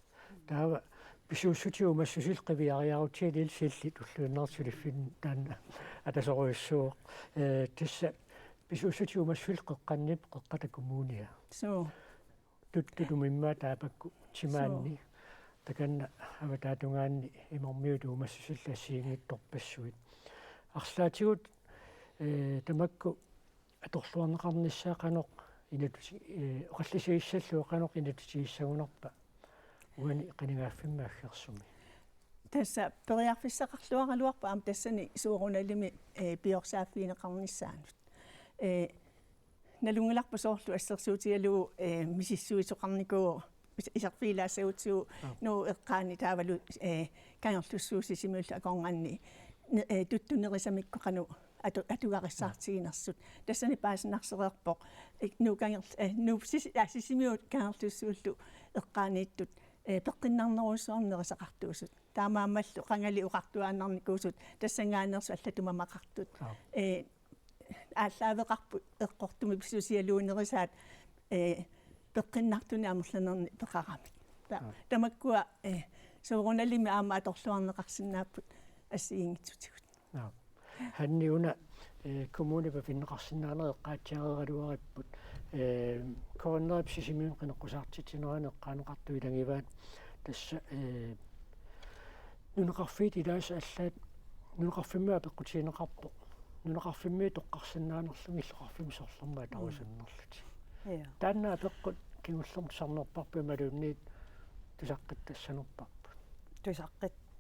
таава писууссутиу массусилқивиариарутиилил силли туллуиннэрсулиффин таанна атасоруйуссууқ тасса писууссутиу массулқеққаннип қеққатакумууниа соо туттулумимма таапакку тимаанни таканна аватаатунгаанни имормиуту массусиллассиингитторпассуит арлаатигут тамакку аторлуарнеқарниссаа қаноқ инату оқаллисииссаллуу қаноқ инатутигиссагунерпа уани қанигааффиммааггерсуми тасса периарфиссақарлуаралуарпа аам тассани сууруналими пиорсааффиинеқарниссаанут налунгиларпа соорлу ассерсуутигалуу мисиссуисоқарникуу исарфилаассагутсуу нуу эққаани таавалу кангерлуссууси симиулла акоорнгаанни туттунерисамикку қану атугариссаартигинерсут тассани паасинарсереерпоқ нуу сисимиут кангерлуссууллу эққаанииттут пеққиннарнеруссуарнерисақартуусут таамааммаллу қангали уқартуааннарникуусут тассангаанерсу аллатумамақартут ааллаавеқарпу эққортуми писсусиалуунерисаат пеққиннартуни амерланерни пеқарамик тамаккуа сууруналими аама аторлуарнеқарсинааппут ассиингитсутигут ханниуна коммунипа финнеқарсинаанер эққаатсиарералуариппут короннерап сисимиун қинеққусаартитсинерани эққаанеқартуилангиваат тасса нунеқарфиит илааса аллаат нунеқарфиммаа пеққутиинеқарпо нунеқарфимми тоққарсинаанерлуги иллеқарфими сорлермаа тарусаннерлути тааннаа пеққут кигуллерм сарнерпарпи малуунниит тусаққиттассанерпарпут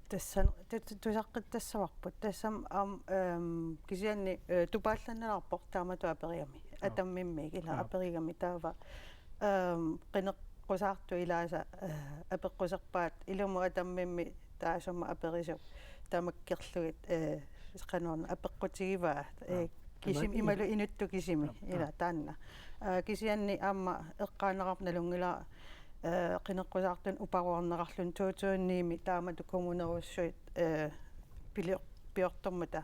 тусаққиттассаварпут тассам кисианни тупаалланнерарпор таамату апериами атаммиммиг ила аперигами таава qinеққусаарту илааса апеққусерпаат илуму атаммимми таасума аперису тамаккерлугит қанорна апеққутигиваа кисим ималу инутту кисими ила таанна кисианни аама эққаанеқарналунгила qinеққусаартун упаруарнеқарлун туутуунниими таамату коммунеруссуит пиортормута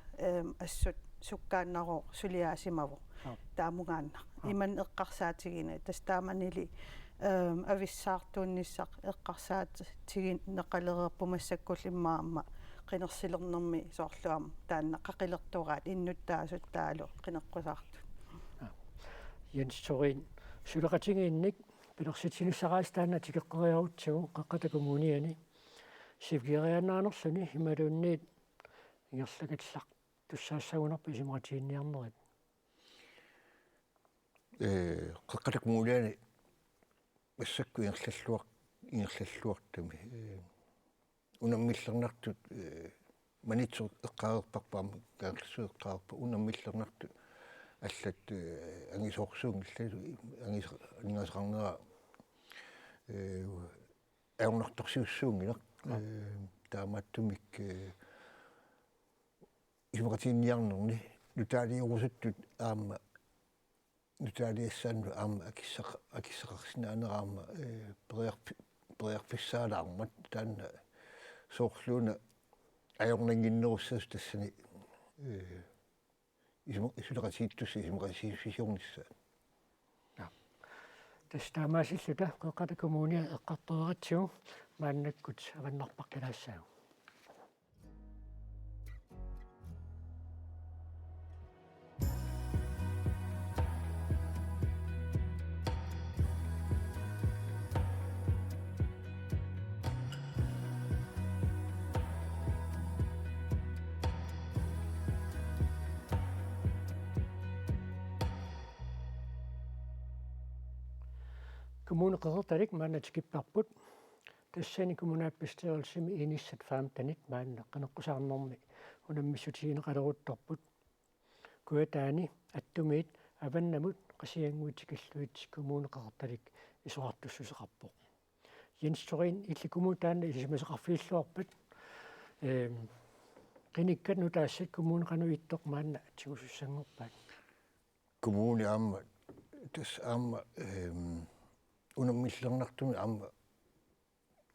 ассут суккааннароо сулиаасимаву таамугаанна иман эққарсаатигина тас тааманили ависсаартуунниссақ эққарсаатигин неқалерерпумассаккулиммаама qinерсилернэрми соорлуам таанна қақилертураат иннуттаасут таалу qinеққусаарту Jens Torin сулеқатигиинник пилерситинуссараас таана тикеққериарутсагу қаққатакумуниани сивгирианаанерлуни хималуунниит ингерлакаллақ туссаассагунарпа исимаратиинниарнерит қаққатакумуниани массакку ингерлаллуартами унаммиллернартут манитсу эққаарерпарпаама каарлсу эққаарпа унаммиллернартут аллат ангисоорсуунгиллалу ангисарнера аунарторсиуссуунгила тааматтумик исмакатиинниарнерни нутаалиорусуттут аама нутаалиассаанну аама акиссақарсинаанераама периарфиссаалаармат таанна соорлууна аёрнангиннеруссаас тассани исулеқатииттусси исмакатииссисиорнissaat тастаамаасиллута қеққата коммуния эққартуератсигу мааннаккут аваннарпаққилаассаагу kommune qeqertalik maannatикиппарпут тассани коммунааппистериалсими инissat фаамтанит маанна qeneqqusаарнэрми унаммиссутигинеқалерутторпут куатаани аттумиит аваннамут qasianguutikilluit kommune qeqertalik исоартуссусеқарпоқ Jens Thorin илликумутаанна исимасеқарфииллуарпат qinikkат нутаассат kommune qanuittoq maanna атсигусуссангорпаат kommune aamma tas aamma unammiillernertumi aamma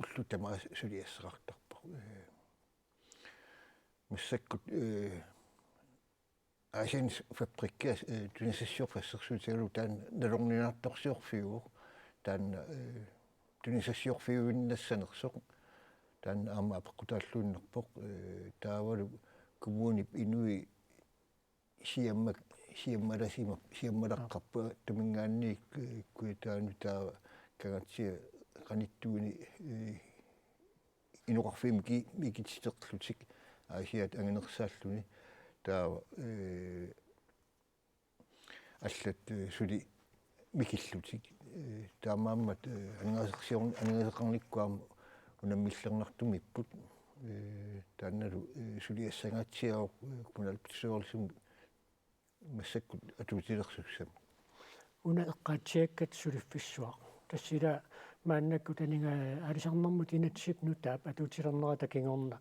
уллутама сулиассеқартарпа миссаккут Asian fabrikker tunisasiorfassерсуутигалу таан налорнинаарторсиорфигу таан tunisasiorfiguinнассанерсоқ таан аама апеққутааллууннерпоқ таавалу коммунип инуи сиаммалаққарпа тамингаанни куитаану таа кагатсия qaниттууни инуқарфимки микитситеқлутик аасиат ангинерсааллуни таа аллат сули микиллутик таамааммат ангаасеқарниккуама унаммиллернартумиппут таанналу сулиассангаатсиао куналпитсуорлсум массаккут атуутилерсуссам уна эққаатсиаккат сулиффиссуа тассила мааннакку танинга алисарнэрмут инатсип нутаап атуутилернера такингорна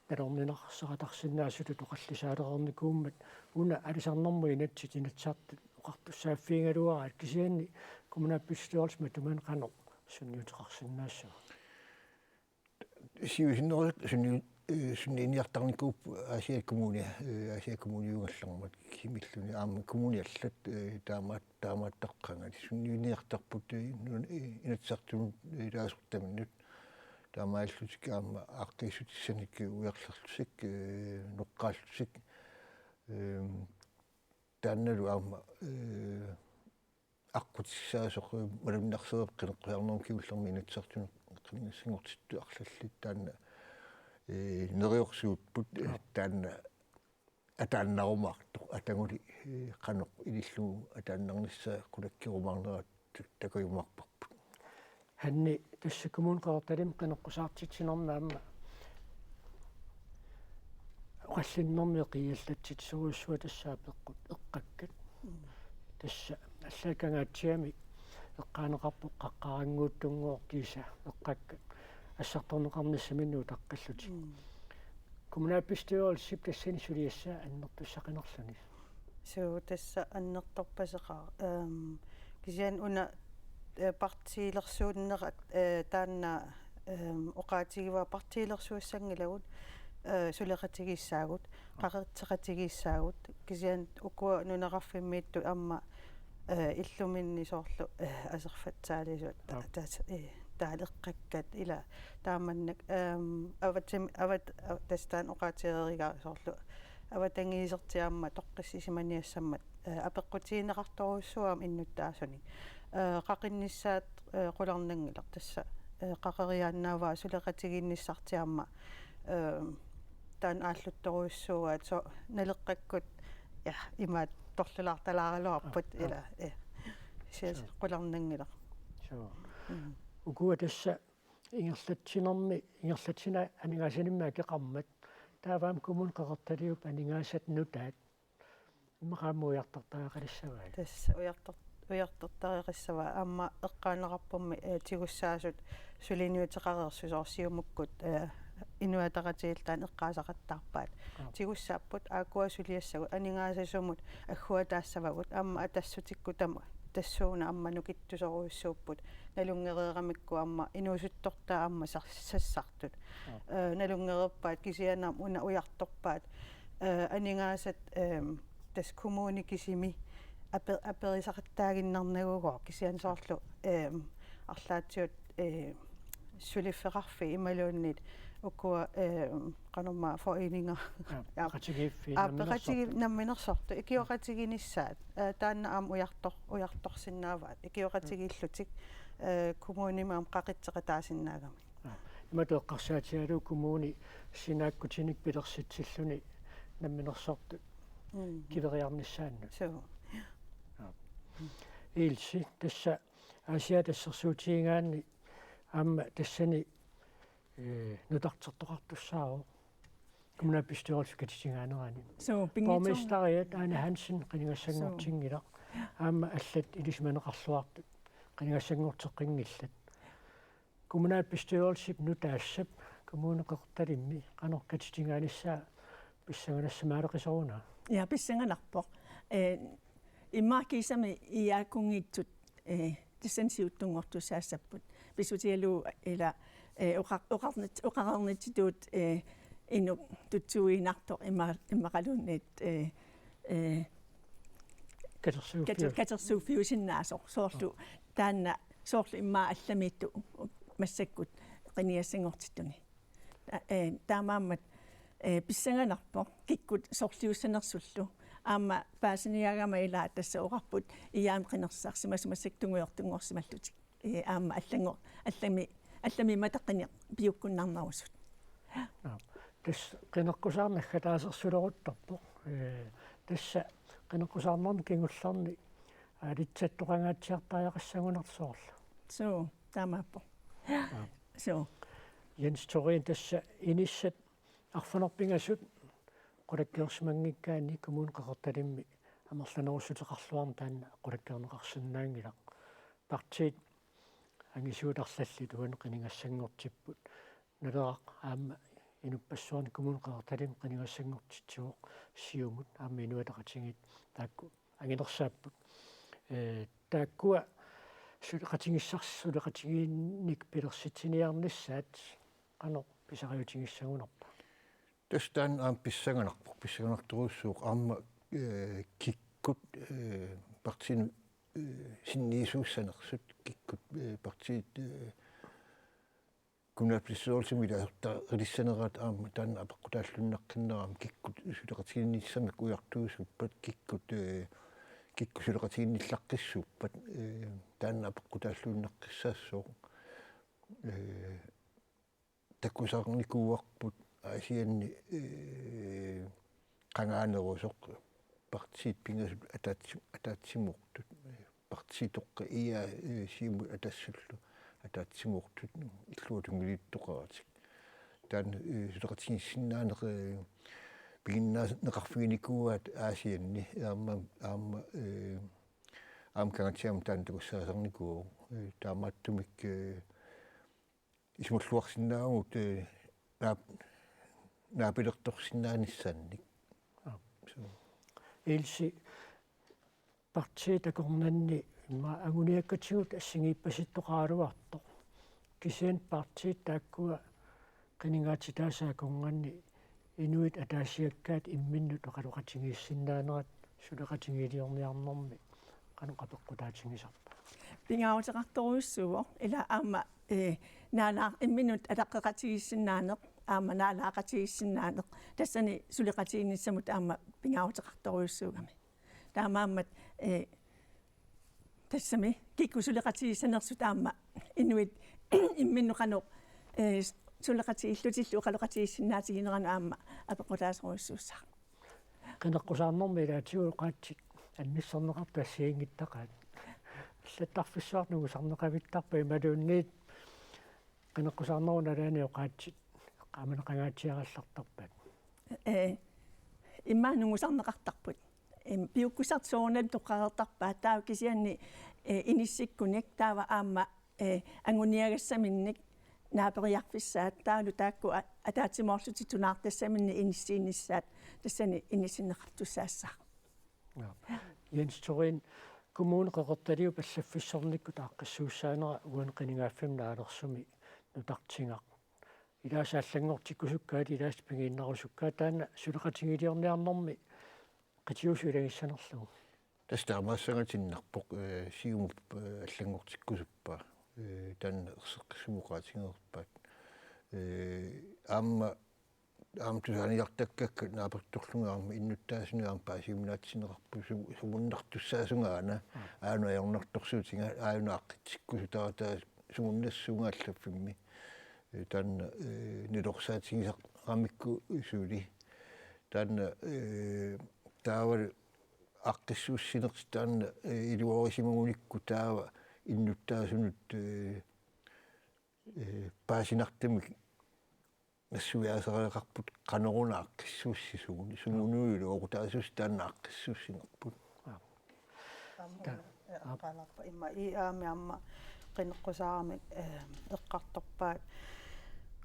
налорнинарсератарсинаасуту тоқаллисаалерерникууммат уна алисарнэрму инатсит инатсаартут оқартуссааффиингалуара кисианни коммунааппистуарсма туман қано сунниутеқарсинаассаа сиусиннерит суннииниартарникууп Асия коммуниугаллармат кимиллуни аама коммуниаллат таамааттаққангали суннииниартарпут инатсартунут илаасуртаминнут таамааллутик аама ааққиссутиссаник уярлерлусик ноққааллусик таанналу аама аққутиссаасоқ малуннарсеэп қинеққиарнерм киуллерми инатсартунут қимиссангортитту арлаллит таанна нериорсууппут таанна атааннарумаартоқ атангули қаноқ илиллуу атааннарниссаа қулаккирумаарнерат такоюмарпарпут ханни тасса коммун қаарталим қинеққусаартитсинернаама оқаллиннэрми қиаллатсит суруссуа тассаапеққут эққаккат тасса аллаакангаатсиами эққаанеқарпоқ қаққарангууттунгуор киса эққаккат ассарторнеқарниссаминнуу таққаллути коммунааппистуалсип тассани сулиассаа аннертуссақинерлуни суу тасса аннерторпасеқар кисиан уна партиилерсууннерат таанна оқаатигива партиилерсуассангилагут сулеқатигиссаагут қақертеқатигиссаагут кисиан укуа нунеқарфиммиитту амма иллуминни соорлу асерфатсаалисуат таалеққаккат ила тааманнак ават тастаан оқаатиерига соорлу аватангиисертиаама тоққиссисиманиассаммат апеққутиинеқарторуссуаам иннуттаасуни қақинниссаат қуларнангилар тасса қақериааннааваа сулеқатигиинниссартиаама таан ааллутторуссууаат со налеққаккут я имаат торлулаарталааралуарпут ила сиас қуларнангилар соо укуа тасса ингерлатсина анигаасаниммаа кеқармат тааваам коммун қеқерталиуп анигаасат нутаат имақаамуяартартаақалиссаваа тасса уяртертариқиссава аама эққаанеқарпумми тигуссаасут сулиниутеқарерсусоорсиумуккут инуатаратигилтаан эққаасақаттарпаат тигуссааппут аакуасулиассагут анигаасасумут аггуатаассавагут аама атассутиккутама тассууна амма нукиттусоруйуссууппут налунгереерамикку амма инуусуттортаа амма сассартут налунгерерпаат кисианаам уна уярторпаат анигаасат тас коммуникисими аперисақаттаагиннарнагугоо кисиансоорлу арлаатсиут сулиффеқарфи ималууннит уккуа канума фоининга qatigiiffi ааппеқатиги намминерсорту икиоқатигиниссаат таанна аам уярторсиннааваат икиоқатигииллутик коммунимаам қақитсеқатаасиннаагами иматуэққарсаатигалу коммуни синааккутиник пилерситсиллуни намминерсорту кивериарниссаанну суу илси тасса асиатассерсуутиингаанни аама тассани нутартертоқартуссааро коммунаппистуорфикатисингаанерани so Borgmestariat Anne Hansen qingassangortingila aama allat ilismaneqarluartut qingassangorteqqingillat kommunalbestyrelsip nu taassap kommuneqertalimmi qanorkatitingaanissaa pissanganassamaalaqisaruna ja pissanganarpoq иммаакисами иаакунгитсут тиссансиуттунгортуссаассаппут писутиалу ила оқарнититуут ину тутсуинартоқ иммақалуунниит катерсууфиусиннаасо соорлу таанна соорлу иммаа алламиитту массаккут қиниассангортиттуни таамааммат писсанганарпоқ киккут соорлиуссанерсуллу аама паасиниагама илаа тасса оqarput иаам қинерсаарсимасумассактунгуйортунгорсималлутик аама аллами матаққини пиуккуннарнарусут тас qinерқусаарнаггатаасерсулерутторпо тасса qinерқусаарнерни кингулларни алитсаттоқангаатсиартааяқассагунерсоорла so таамааппо so Jens Thorin тасса иниссат арфанерпингасут qulakkiorsimangikkaani kommuneqaqertalimmi амерланерусутеқарлуарна таанна qulakkiorneqarsinnaangilaq partiit ангисуутарлалли туан qinigassangortipпут налерaq аама инуппассуарни kommuneqaqertalim qinigassangortitsuoq siumut аама инуатақатингит таакку ангинерсааппут тааккуа сулеқатингиссарсулеқатигиинник пилерситсиниарниссаат қано писариутингиссагунерпа тастан аам писсанганарторуссууқ аама киккут партин синниисууссанерсут киккут партиит kommunalbestyrelsesmiddag рилиссанерат аама таанна апеққутааллуннаққиннерам киккут сулеқатигинниссамик уяртуусуппат кикку сулеқатигинниллаққиссуппат таанна апеққутааллуннаққиссаассоо таккусаарникууарпут асианни qangaanерусоқ партиит пингасут атаатсимуортут партиитоққа ия симу атассуллу атаатсимуортут иллуутунгилиттоқаратик таан сулеқатигиссиннаанеқ пигиннаас неқарфигиникууаат аасианни аама кангатсиам таан такуссаасарникуу таамааттумик исмуллуарсинаагут наапилерторсинааниссаанник илси партиитакорнанни имма агуниаккатигут ассигииппаситтоқаалуарто кисиан партиит тааккуа qinigaatitaasaakunganni inuit ataasiakkaat imminnut oqaluqatingiissиннаанерат сулеқатингилиорниарнэрми qanuqapeqqutaatigisarpa пингааутеқарторуйуссуо ила аама наалаа имминут алаққеқатигиссиннаанеқ аама наалаақатигиссиннаанеқ тассани сулеқатигинниссамут аама пингааутеқарторуйуссуугами таамааммат тассами кикку сулеқатигиссанерсут аама инуит имминнуқано сулеқатигиллутиллу оқалуқатигиссиннаатигинерана аама апеқутаасеруйуссууссаа qinеққусаарнэрми илаатигулеқаатсик анниссернеқартассиингиттақаат аллаттарфиссуарнугу сарнеқавиттарпа ималуунниит qinеққусаарнеруна лааниоқаатсик qaamanеқангаатсиараллартарпат иммаанугусарнеқартарпут пиуккусартсуунал тоққареэртарпаа таа кисианни иниссиккуник таава аама ангуниагассаминник наапериарфиссаат таалу таакку атаатимоорлутитунаартассаминни иниссииннissaат тассани инисиннеқартуссаассаа Jens Thorin kommuneqeqertaliu паллаффиссорникку тааққиссууссаанера уанеқинигааффим наалерсуми нутартингақ илаасааллангортиккусуккаат илааспигииннарусуккаа таана сулеқатигилиорниарнэрми qitiusuilagissanerlugu тастаамаассангаатиннарпоқ сиумуп аллангортиккусуппа таанна ерсеққисмуқаатингерпаат аама тусаниартаккакка нааперторлунгаарма иннуттаасунгаарма паасиумнаатсинеқарпу сумуннартуссаасунгаана аануаярнарторсуутинга ааюнааққитсиккусу таратаа сумуннассунгааллаффимми таанна нилорсаатигисаққамикку суули таанна таавал аққиссууссинерс таанна илуорисимагуникку таава иннуттаасунут паасинартамик нассуяасереқарпут канерунааққиссууссисугуни сумунуилу оқутаасус таанна аққиссууссинерпут апаларпа имма иаами амма qinneqqusaaramik eqqartorpaat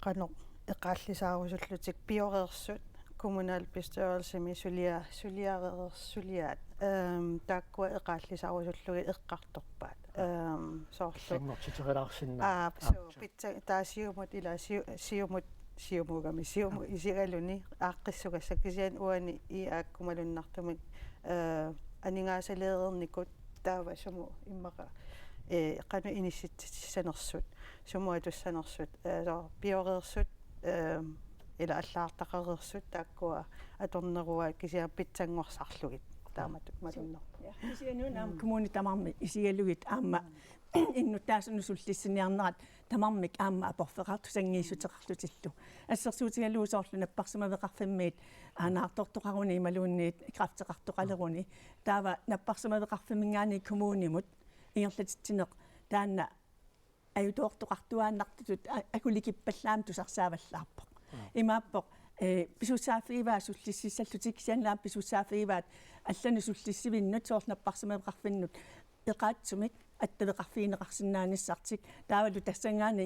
qanoq eqaallисаарусуллутик пиореерсут kommunal bestyrelsemi suliareersuliaat taakkuа eqaallисаарусуллуги eqqartorpaat soorlu сангортитерилаарсиннаа pitsa taasiumut ila siumugami siumu isigaluni aaqqissugassak kisian uani iakkumalunnartumik aningaasaleernikut taava sumu immaqa qanu inissitsanersut sumu atussanersut so pioreersut ila allaartaqareersut taakkua atorneruat kisia pitsanguarsarlugit taamatut malunner kisianu naam kommuni tamarmi isigalugit aamma innuttaasunnu sullissiniarnerat tamarmik aamma aporfeqartu sangiisuteqarlutillu assersuutigaluusoorlu napparsumaveqarfimmiit aanaartortoqaruni imaluunniit krafteqartoqaleruni taava napparsumaveqarfimmingaani kommunimut ingerlatittineq taanna ajutoortoqartuaannartutut akulikippallaan tusarsaavallaarpoq imaappoq pisussaafiivaa sullississallutik sianlaam pisussaafiivaat allanu sullissivinnut soornapparsumaveqarfinnut eqaatsumik attaleqarfiineqarsinnaanissartik taavalu tassangaani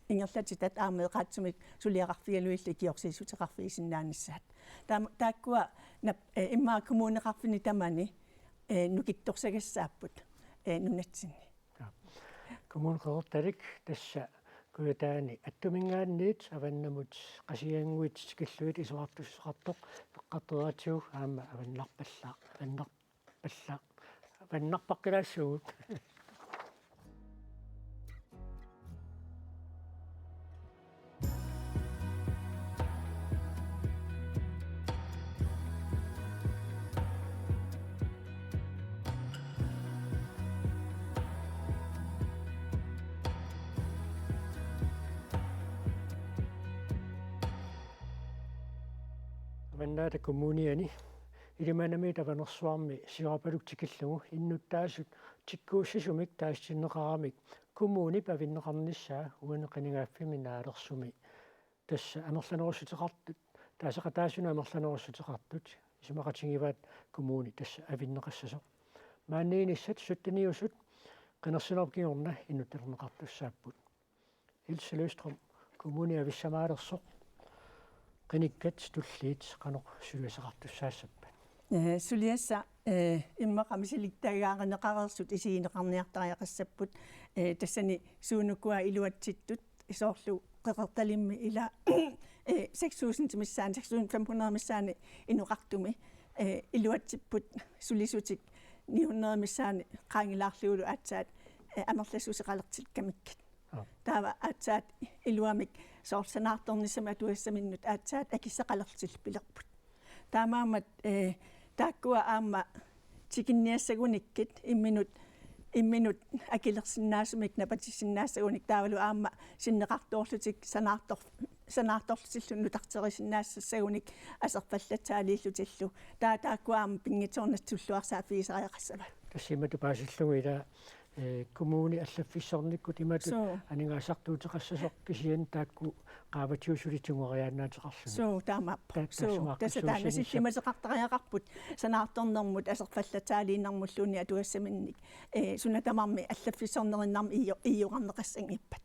ingerlatitat aama eqaatsumik suliaqarfigaluilli kiorsiisuteqarfiisinnaannissaat taakkua immaa kommuneqarfini tamani nukittorsagassaaput nunatsinni коммункеэрталик тасса куятаани аттумингаанниит аваннамут qasianguit скиллуит исуартуссеқартоқ эққартераатиуг аама аваннарпаққилаассуут аваннаата коммуниани илиманами таванерсуарми сиорапалук тикиллугу иннуттаасут тиккууссисумик таассиннеқарамик коммуни павиннеқарниссаа уанеқинигааффими наалерсуми тасса амерланерусутеқартут таасеқатаасуна амерланерусутеқартут исумақатингиваат коммуни тасса авиннеқассасо мааннииниссат суттаниусут qinерсинерпкиорна иннутталернеқартуссааппут Ilse Løgstrøm коммуни ависсамаалерсоқ qinikkат туллиит qanoq сулиасеқартуссаассаппат сулиасса иммақамисилиттагаагенеқареерсут исиинеқарниартариақассаппут тассани суунуккуа илуатситтут исоорлу қеқерталимми ила 6000 тимиссаани 6500 миссаани инуқартуми илуатсиппут сулисутик 900 миссаани qaangilаарлугулу аатсаат амерласусеқалертилкамиккат таава аатсаат илуамик соорсанаарторнисама туассаминнут аатсаат акиссақалертил пилерпут таамаамат тааккуа аама тикинниассагуниккит имминут акилерсиннаасумик напатиссиннаассагуник таавалу аама синнеқартоорлутик санаарторлутиллунну тартерисиннаассагуник асерпаллатсаалииллутиллу тааккуа аама пингиторнатсуллуарсаа фиисариақассава тассимату паасиллугу ила коммуни аллаффиссорниккут иматут анингаасартуутеқассасоқ кисиан таакку qaavatiusulituнгориаанаатеқарлуни суу таамааппа суу тассатаанасиллимасеқартариақарпут санаарторнэрмут асерпаллатаалииннармуллуни атуассаминник сунатамарми аллаффиссорнериннарми июқарнеқассан иппат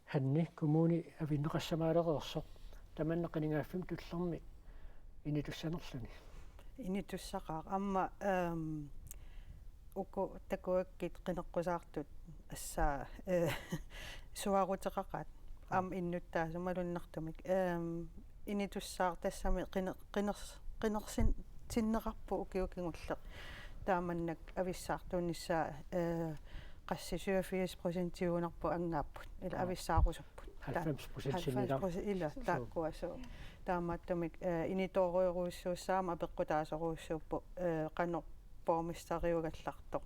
ханни коммуни авиннеқассамаалереерсоқ таманнеқинигааффим туллерми инитуссанерлуни инитуссақаа амма уко такуаккит qinеққусаартут ассаа суарутеқақат ам иннуттаа сумалуннартумик инитуссаар тассами qinерсин тиннеқарпу укиукингуллеқ taamannak avissaartuunnissaa qassisuafius% uunarpu angaaput ila avissaaqusupпут 90% ila taakkuasuu taamaattumik initooriuruussuussaama apeqqutaasoruussuuppu qanoq poomissariugallartoq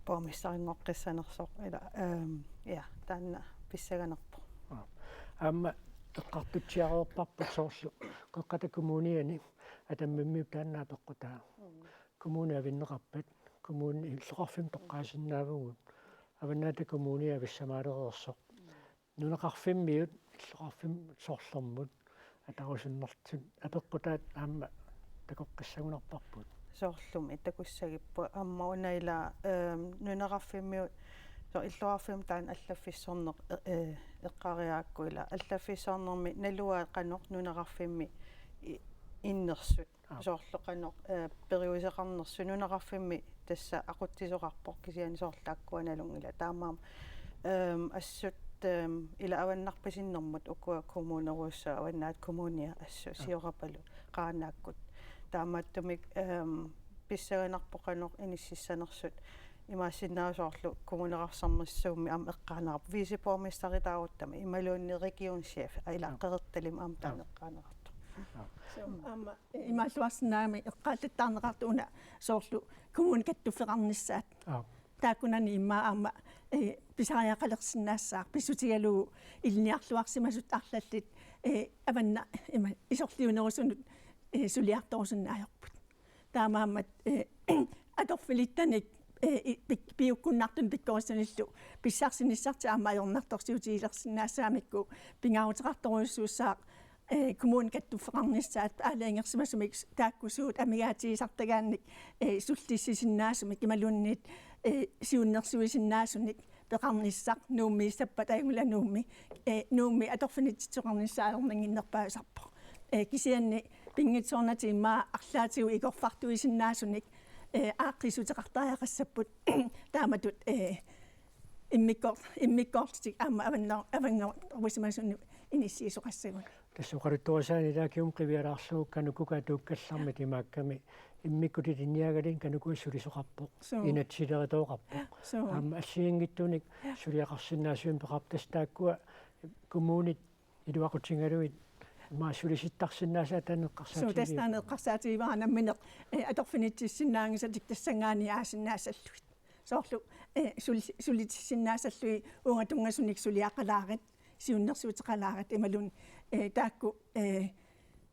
poomissarinngoqqissanersoq ila ja taanna pissaganerpo amma eqqartutsiareerparput soorlu qeqqata kommuniani atammimmi taannaa peqqutaa kommuni avinneqarpat kommuni illoqarfim toqqaasinnaavugут аваннаата коммуни ависсамаалереерсоқ нунеқарфиммиут иллоқарфим соорлэрмут атарусуннэртут апеққутаат аама такоққиссагунарпарпут соорлуми такуссагиппу амма унаила нунеқарфиммиут со иллоқарфим таан аллаффиссорнеқ эққариааккуила аллаффиссорнерми налуаа қаноқ нунеқарфимми иннерсут соорлоқаноқ периусеқарнерсу нунеқарфимми тасса ақуттисоқарпоқ кисиани соорлааккуаналунгила таамаам ассут ила аваннарпасиннэрмут укуа коммунеруусса аваннаат коммуния ассу сиорапалу қаанааккут таамааттумик писсаганарпоқаноқ иниссиссанерсут имаассиннаасоорлу коммунеқарсарнissuumми аама эққаанерап висипоомистаритааруттама ималуунни регионшеф ила қерерталим аама таанеққаанерарту amma имааллуарсинаами эққааллаттаарнеқартууна соорлу коммуникаттуффеқарнissaат таакунани имма аама писариақалерсинаассаар писсутигалуу илниарлуарсимасут арлаллит аванна има исорлиунерусунут сулиарторусуннаajorput таамаамат аторфилиттаник биуккуннартун пиккорисаниллу писсаарсиниссарти аамаajornartorsiutiilersinnaassaamikku пингаарутеқарторуйуссууссаа коммуникаттуффеқарнissaat аалаангерсимасумик тааккусуут амигаатигисартагаанник суллиссисиннаасумик ималуунниит сиуннерсуисиннаасуник пеқарниссақ нууммииссаппа таагулануумми нуумми аторфинитсоқарниссаалернангиннерпаасарпо кисианни пингитсорнатиммаа арлаатигу игорфартуисиннаасуник ааққисутеқартариақассаппут тааматут иммиккортик аама аваннер уисимасунни иниссиисоқассагун тассуқарутторисаани таакиум қивиалаарлугук канукука тууккалларми тимаакками иммиккутит инниагалин канукуиссулисоқарпоқ инатсилеритооқарпоқ аама аллиингиттуник сулиақарсинаасуим пеқартас тааккуа коммунит илуақутингалуит маасулиситтарсинаасаа танеққарсаатигиу сутастаанеққарсаатигиваанамминеқ аторфинитсиннаангисатик тассангаани аасиннаасаллуит соорлу сулитсиннаасаллуи унгатунгасуник сулиақалаарит сиуннерсуутеқалаарит ималун таакку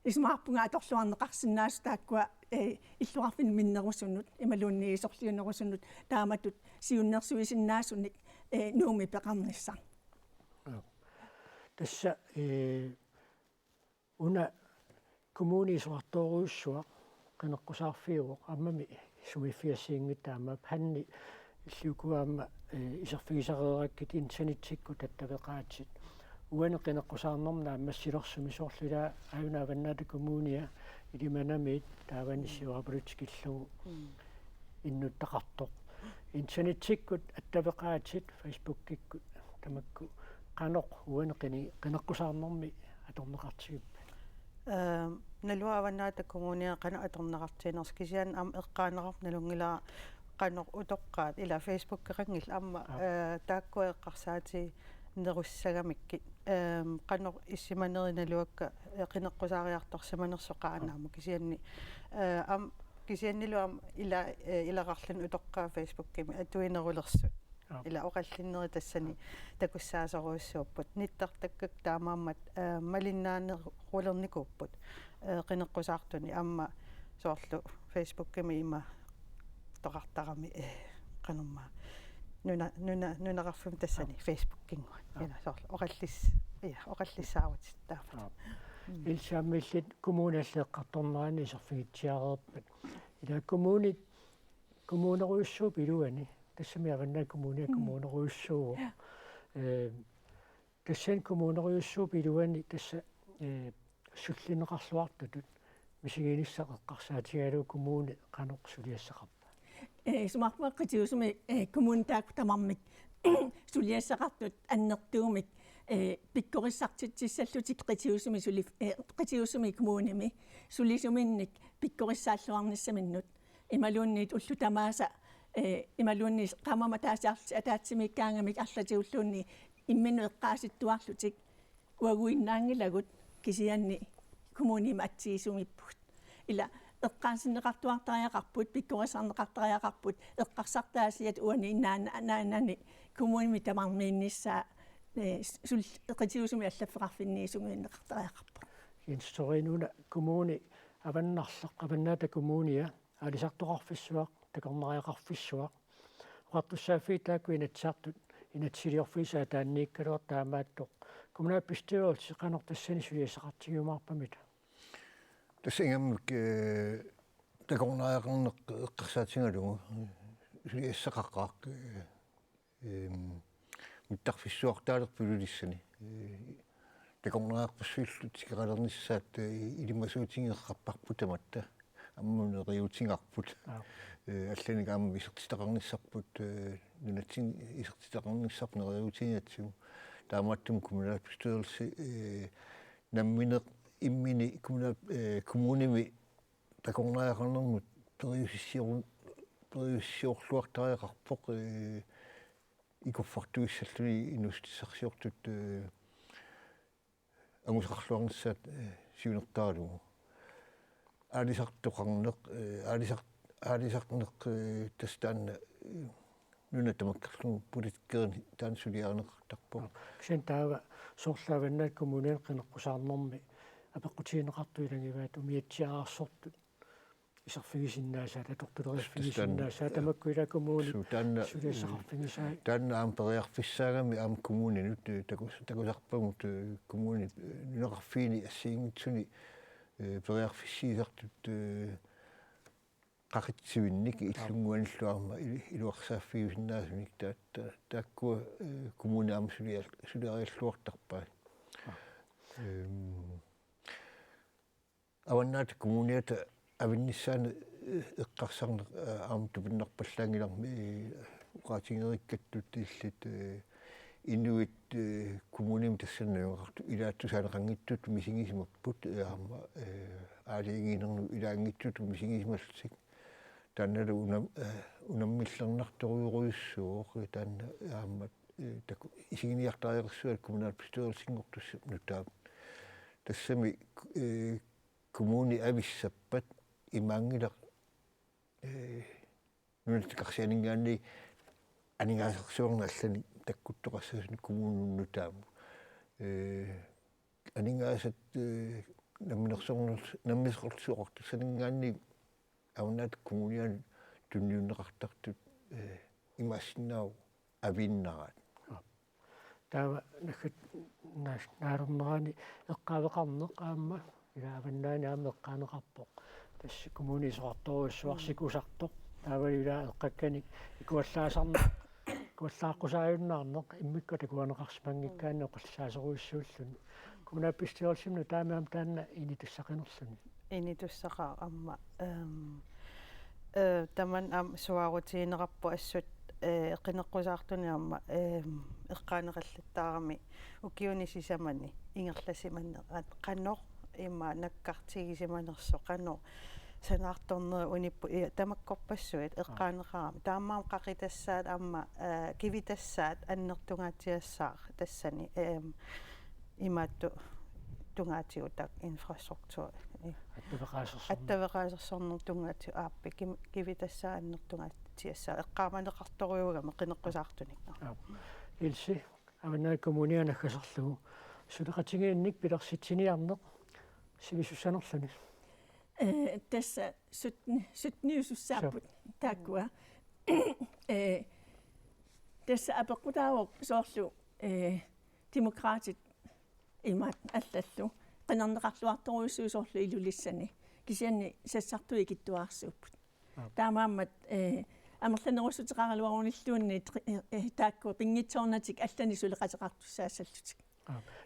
исмаарпунга аторлуарнеқарсинаасу тааккуа иллуарфин миннерусунут ималуунни исорлиунерусунут тааматут сиуннерсуисиннаасуник нууми пеқарниссар тасса уна коммунисоарторуйуссуа qeneqqusаарфиуоқ аммами сумиффиассиингиттаама панни иллукуаама исерфигисареераккит инсанитсикку таттавеқаатсит уана qeneqqusаарнэрнаа массилерсуми соорлулаа аюнааваннаата коммуния илиманамит тааваниссиуарпулутикиллугу иннуттақартоқ инсанитсиккут аттавеқаатсит фейсбуккиккут тамакку qaноқ уана qeneqqusаарнэрми аторнеқартигиппа налуаваннаата коммуния qana аторнеқартиинерс кисиан ам эққаанерап налунгилаа qaноқ утоққаат ила фейсбук керангил амма тааккуэққарсаати неруссагамикки qaноқ иссиманериналуакка qeneqqusaaриарторсиманерсоқаанаама кисианни ам кисианнилуам илақарлун утоққаа фейсбуккими атуинерулерсут ила оқаллиннери тассани такуссаасоруйуссууппут ниттартаккак таамааммат малиннаанерулерникууппут qeneqqusаарtuни амма соорлу фейсбуккими има тоқартарами qanumma нунеқарфим тассани фейсбуккингуа ила соорлу оқаллиссааруут таафат илсааммиллит коммуналлеэққарторнерани исерфигитсиареерпат ила коммунеруйуссуу пилуани тассами аваннаа коммунеруйуссуу тассан коммунеруйуссуу пилуани тасса суллинеқарлуартутут мисигиниссақеққарсаатигалуу коммуни qaноқ сулиассақарпа сумарпаққитиусуми коммунитаакку тамармик сулиассақартут аннертуумик пиккориссартитсиссаллутик қитиусуми коммуними сулисуминник пиккориссааллуарниссаминнут ималуунниит уллу тамааса ималуунни qamama taasiarti ataatsimiikkaangamik арлатиуллуунни иммину эққааситтуарлутик уагуиннаангилагут кисианни коммуним атсиисумиппут ила эққаасиннеқартуартариақарпут пиккорисарнеқартариақарпут эққарсартаасиат уани иннаанани коммуними тамармиинниссаа сул эққитиусуми аллаффеқарфинниисунгуиннеқартариақарпут инсторинуна коммуни аваннарлеқ аваннаата коммуния алисартоқарфиссуақ такорнариақарфиссуақ уартуссааффиитаакку инатсаартут инатсилиорфисаа тааннииккалуар таамааттоқ коммунааппистиуут сеқанортассани сулиассақартигумаарпамита тассингаммик такорнариақарнеқ эққарсаатингалугу сулиассақаққаақ миттарфиссуартаалерпулулиссани такорнариарпассуиллут тикералерниссаат илимасуутингеққарпарпут таматта аммунериутингарпут алланик аама исертитақарниссарпут нунатсин исертитақарниссарнериутингатсигу таамааттум коммунааппистуерси намминеқ иммини коммуними такорнариақарнермут периуссиорлуартариақарпоқ икорфартуиссаллуни инустиссарсиортут агусақарлуарниссаат сиунертаалугу аалисартоқарнеқ аалисартнеқ тастаанна нунатамаккарлугу политиккерни таансулиарнеқартарпо кисин таава соорлааваннаат коммунеэн қинеққусаарнэрми апеққутиинеқартуилангиваат умиатсиаарсортут исерфигисиннаасаа татортулериффигисиннаасаа тамаккуила коммуни сулиассақарфигисаа таанна аам периарфиссаагами аам коммунинут такусарпагут коммуни нунеқарфиини ассиингитсуни периарфиссиисартут qaqitsivинник иллунгуаниллуарма илуарсааффигусиннаасуник тааккуа коммуни аам сулиариаллуартарпаа аваннаат коммуниата авинниссаана эққарсарне аам тупиннерпаллаангиларми уqaатингериккаттут иллит инуит коммуним тассаннуақарту илааттусаанеқангиттут мисигисимаппут аама аалиингинерну илаангиттут мисигисималлутик таанналу унаммиллернарторуйоруйуссуоқ таанна аама таку исигиниартариерсуат коммунаал пистуерсингортуссап нутаап тассами коммуни ависсаппат имаангила нунатикарсианингаанни анингаасерсуарна аллани таккуттоқассасни коммунуннутааму анингаасат наммисорлуоқартусанингаанни авнаат коммуниан тунниуннеқартартут имассиннаау авиннараат таава нахат наарнерани эққавеқарнеқ аама илааваннаани аама эққаанеқарпоқ тасси коммунисоарторуссуарсикусартоқ таава илаа эққаккани икуаллаасарна куаллааққусааюннаарнеқ иммикка такуанеқарсимангиккаанне оқаллаасеруиссууллуни коммунааппистиорсимну таамаам таанна инитуссақинерлуни инитуссақаа амма таман ам суарутиинеқарпу ассут эққинеққусаартуни амма эққаанеқаллаттаарами укиуни сисамани ингерласиманнеқат қаннор имма наккартигисиманерсо қаннор санаарторнери униппу тамаккорпассуит эққаанеқарами таамаам қақитассаат амма кивитассаат аннертунгаатиассаар тассани имаатту тунгаатиутак инфраструктур аттавеқаасерсорнер тунгаати ааппи кивитассаа аннертунгаатиассаа эққааманеқарторуйугама қинеққусаартуник илси аванаа коммунианахасерлугу сулеқатигиинник пилерситсиниарнеқ сивисуссанерлуни тасса сутниусуссааппут тааккуа тасса апеққутаавоқ соорлу демократит имаат аллаллу qinarneqarluartoruissuusorlu ilulissani kisianni sassartui kittuaarsuupput taamaammat амерланерусутеқаралуаруниллуунни таакку пингитсоорнатик аллани сулеқатеқартуссаассаллутик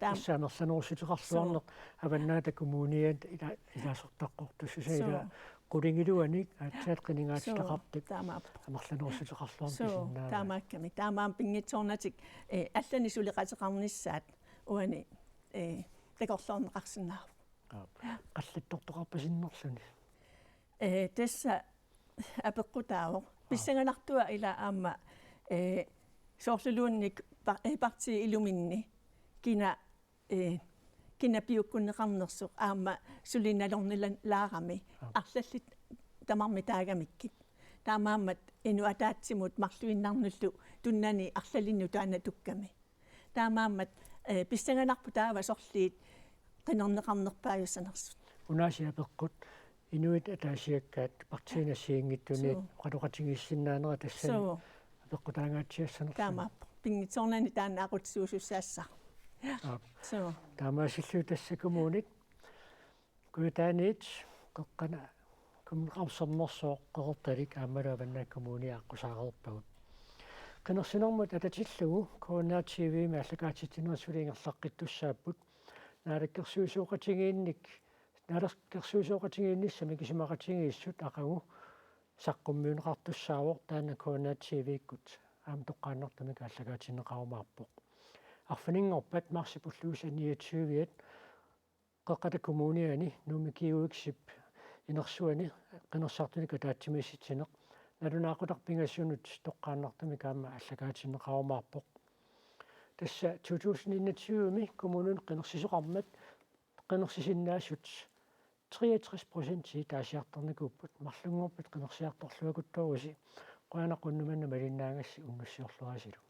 таамаамерланерусутеқарлуарнеқ аваннаата коммуниат илаасортаққортуссусаила qulingilуаник аатсаат qinингаатилақартик амерланерусутеқарлуарнисиннаа таамаакками таамаам пингитсоорнатик аллани сулеқатеқарнissaат уани такорлуарнеқарсинаа қаллаттортоқарпасиннерлуни тасса апеққутаавоқ писсанганартуа ила аама соорлулуунник парти илуминни кина пиуккуннеқарнерсоқ аама сулиналорнилан лаарами арлаллит тамарми таагамиккит таамаамат ину атаатсимут марлуиннарнуллу туннани арлалинну таана тукками таамаамат писсанганарпу таава сорлиит qinernеқарнерпааюссанерсут унаасиапеққут инуит атаасиаккаат партиинасиингиттуниит қалуқатигиссиннаанера тассани апеққутаангаатсиассанерсу таамааппо пингитсорнани таана ақутсуусуссаасса so таамаасиллуу тассакумуунит куитааниит қеққана кумнеқарсернерсоо қеқерталик аамалуаваннааккумууни аққусаарерпагут qinерсинэрмут ататиллугу координативими аллагаатитинерсулингерлаққиттуссааппут наалаккерсуусуоқатигиинник наалаккерсуусуоқатигиинниссами кисимақатигииссут ақагу саққуммиунеқартуссаавоқ таана координативииккут аам тоққааннэртамик аллагаатинеқарумаарпоқ арфанингорпат марсипуллуусаниатсуувиат қеққата коммуниани нумикиуиксип инерсуани qinерсартуник таатсимисситсинеқ налунаақутарпингассунут тоққааннартамик аама аллагаатинеқарумаарпоқ тасса 2021ми коммунун qinерсисоқармат qinерсисиннаасут 63% таасиарторникууппут марлунгорпут qinерсиарторлуакуттооруси қуанақуннуманна малиннаагасси уннуссиорлуасилу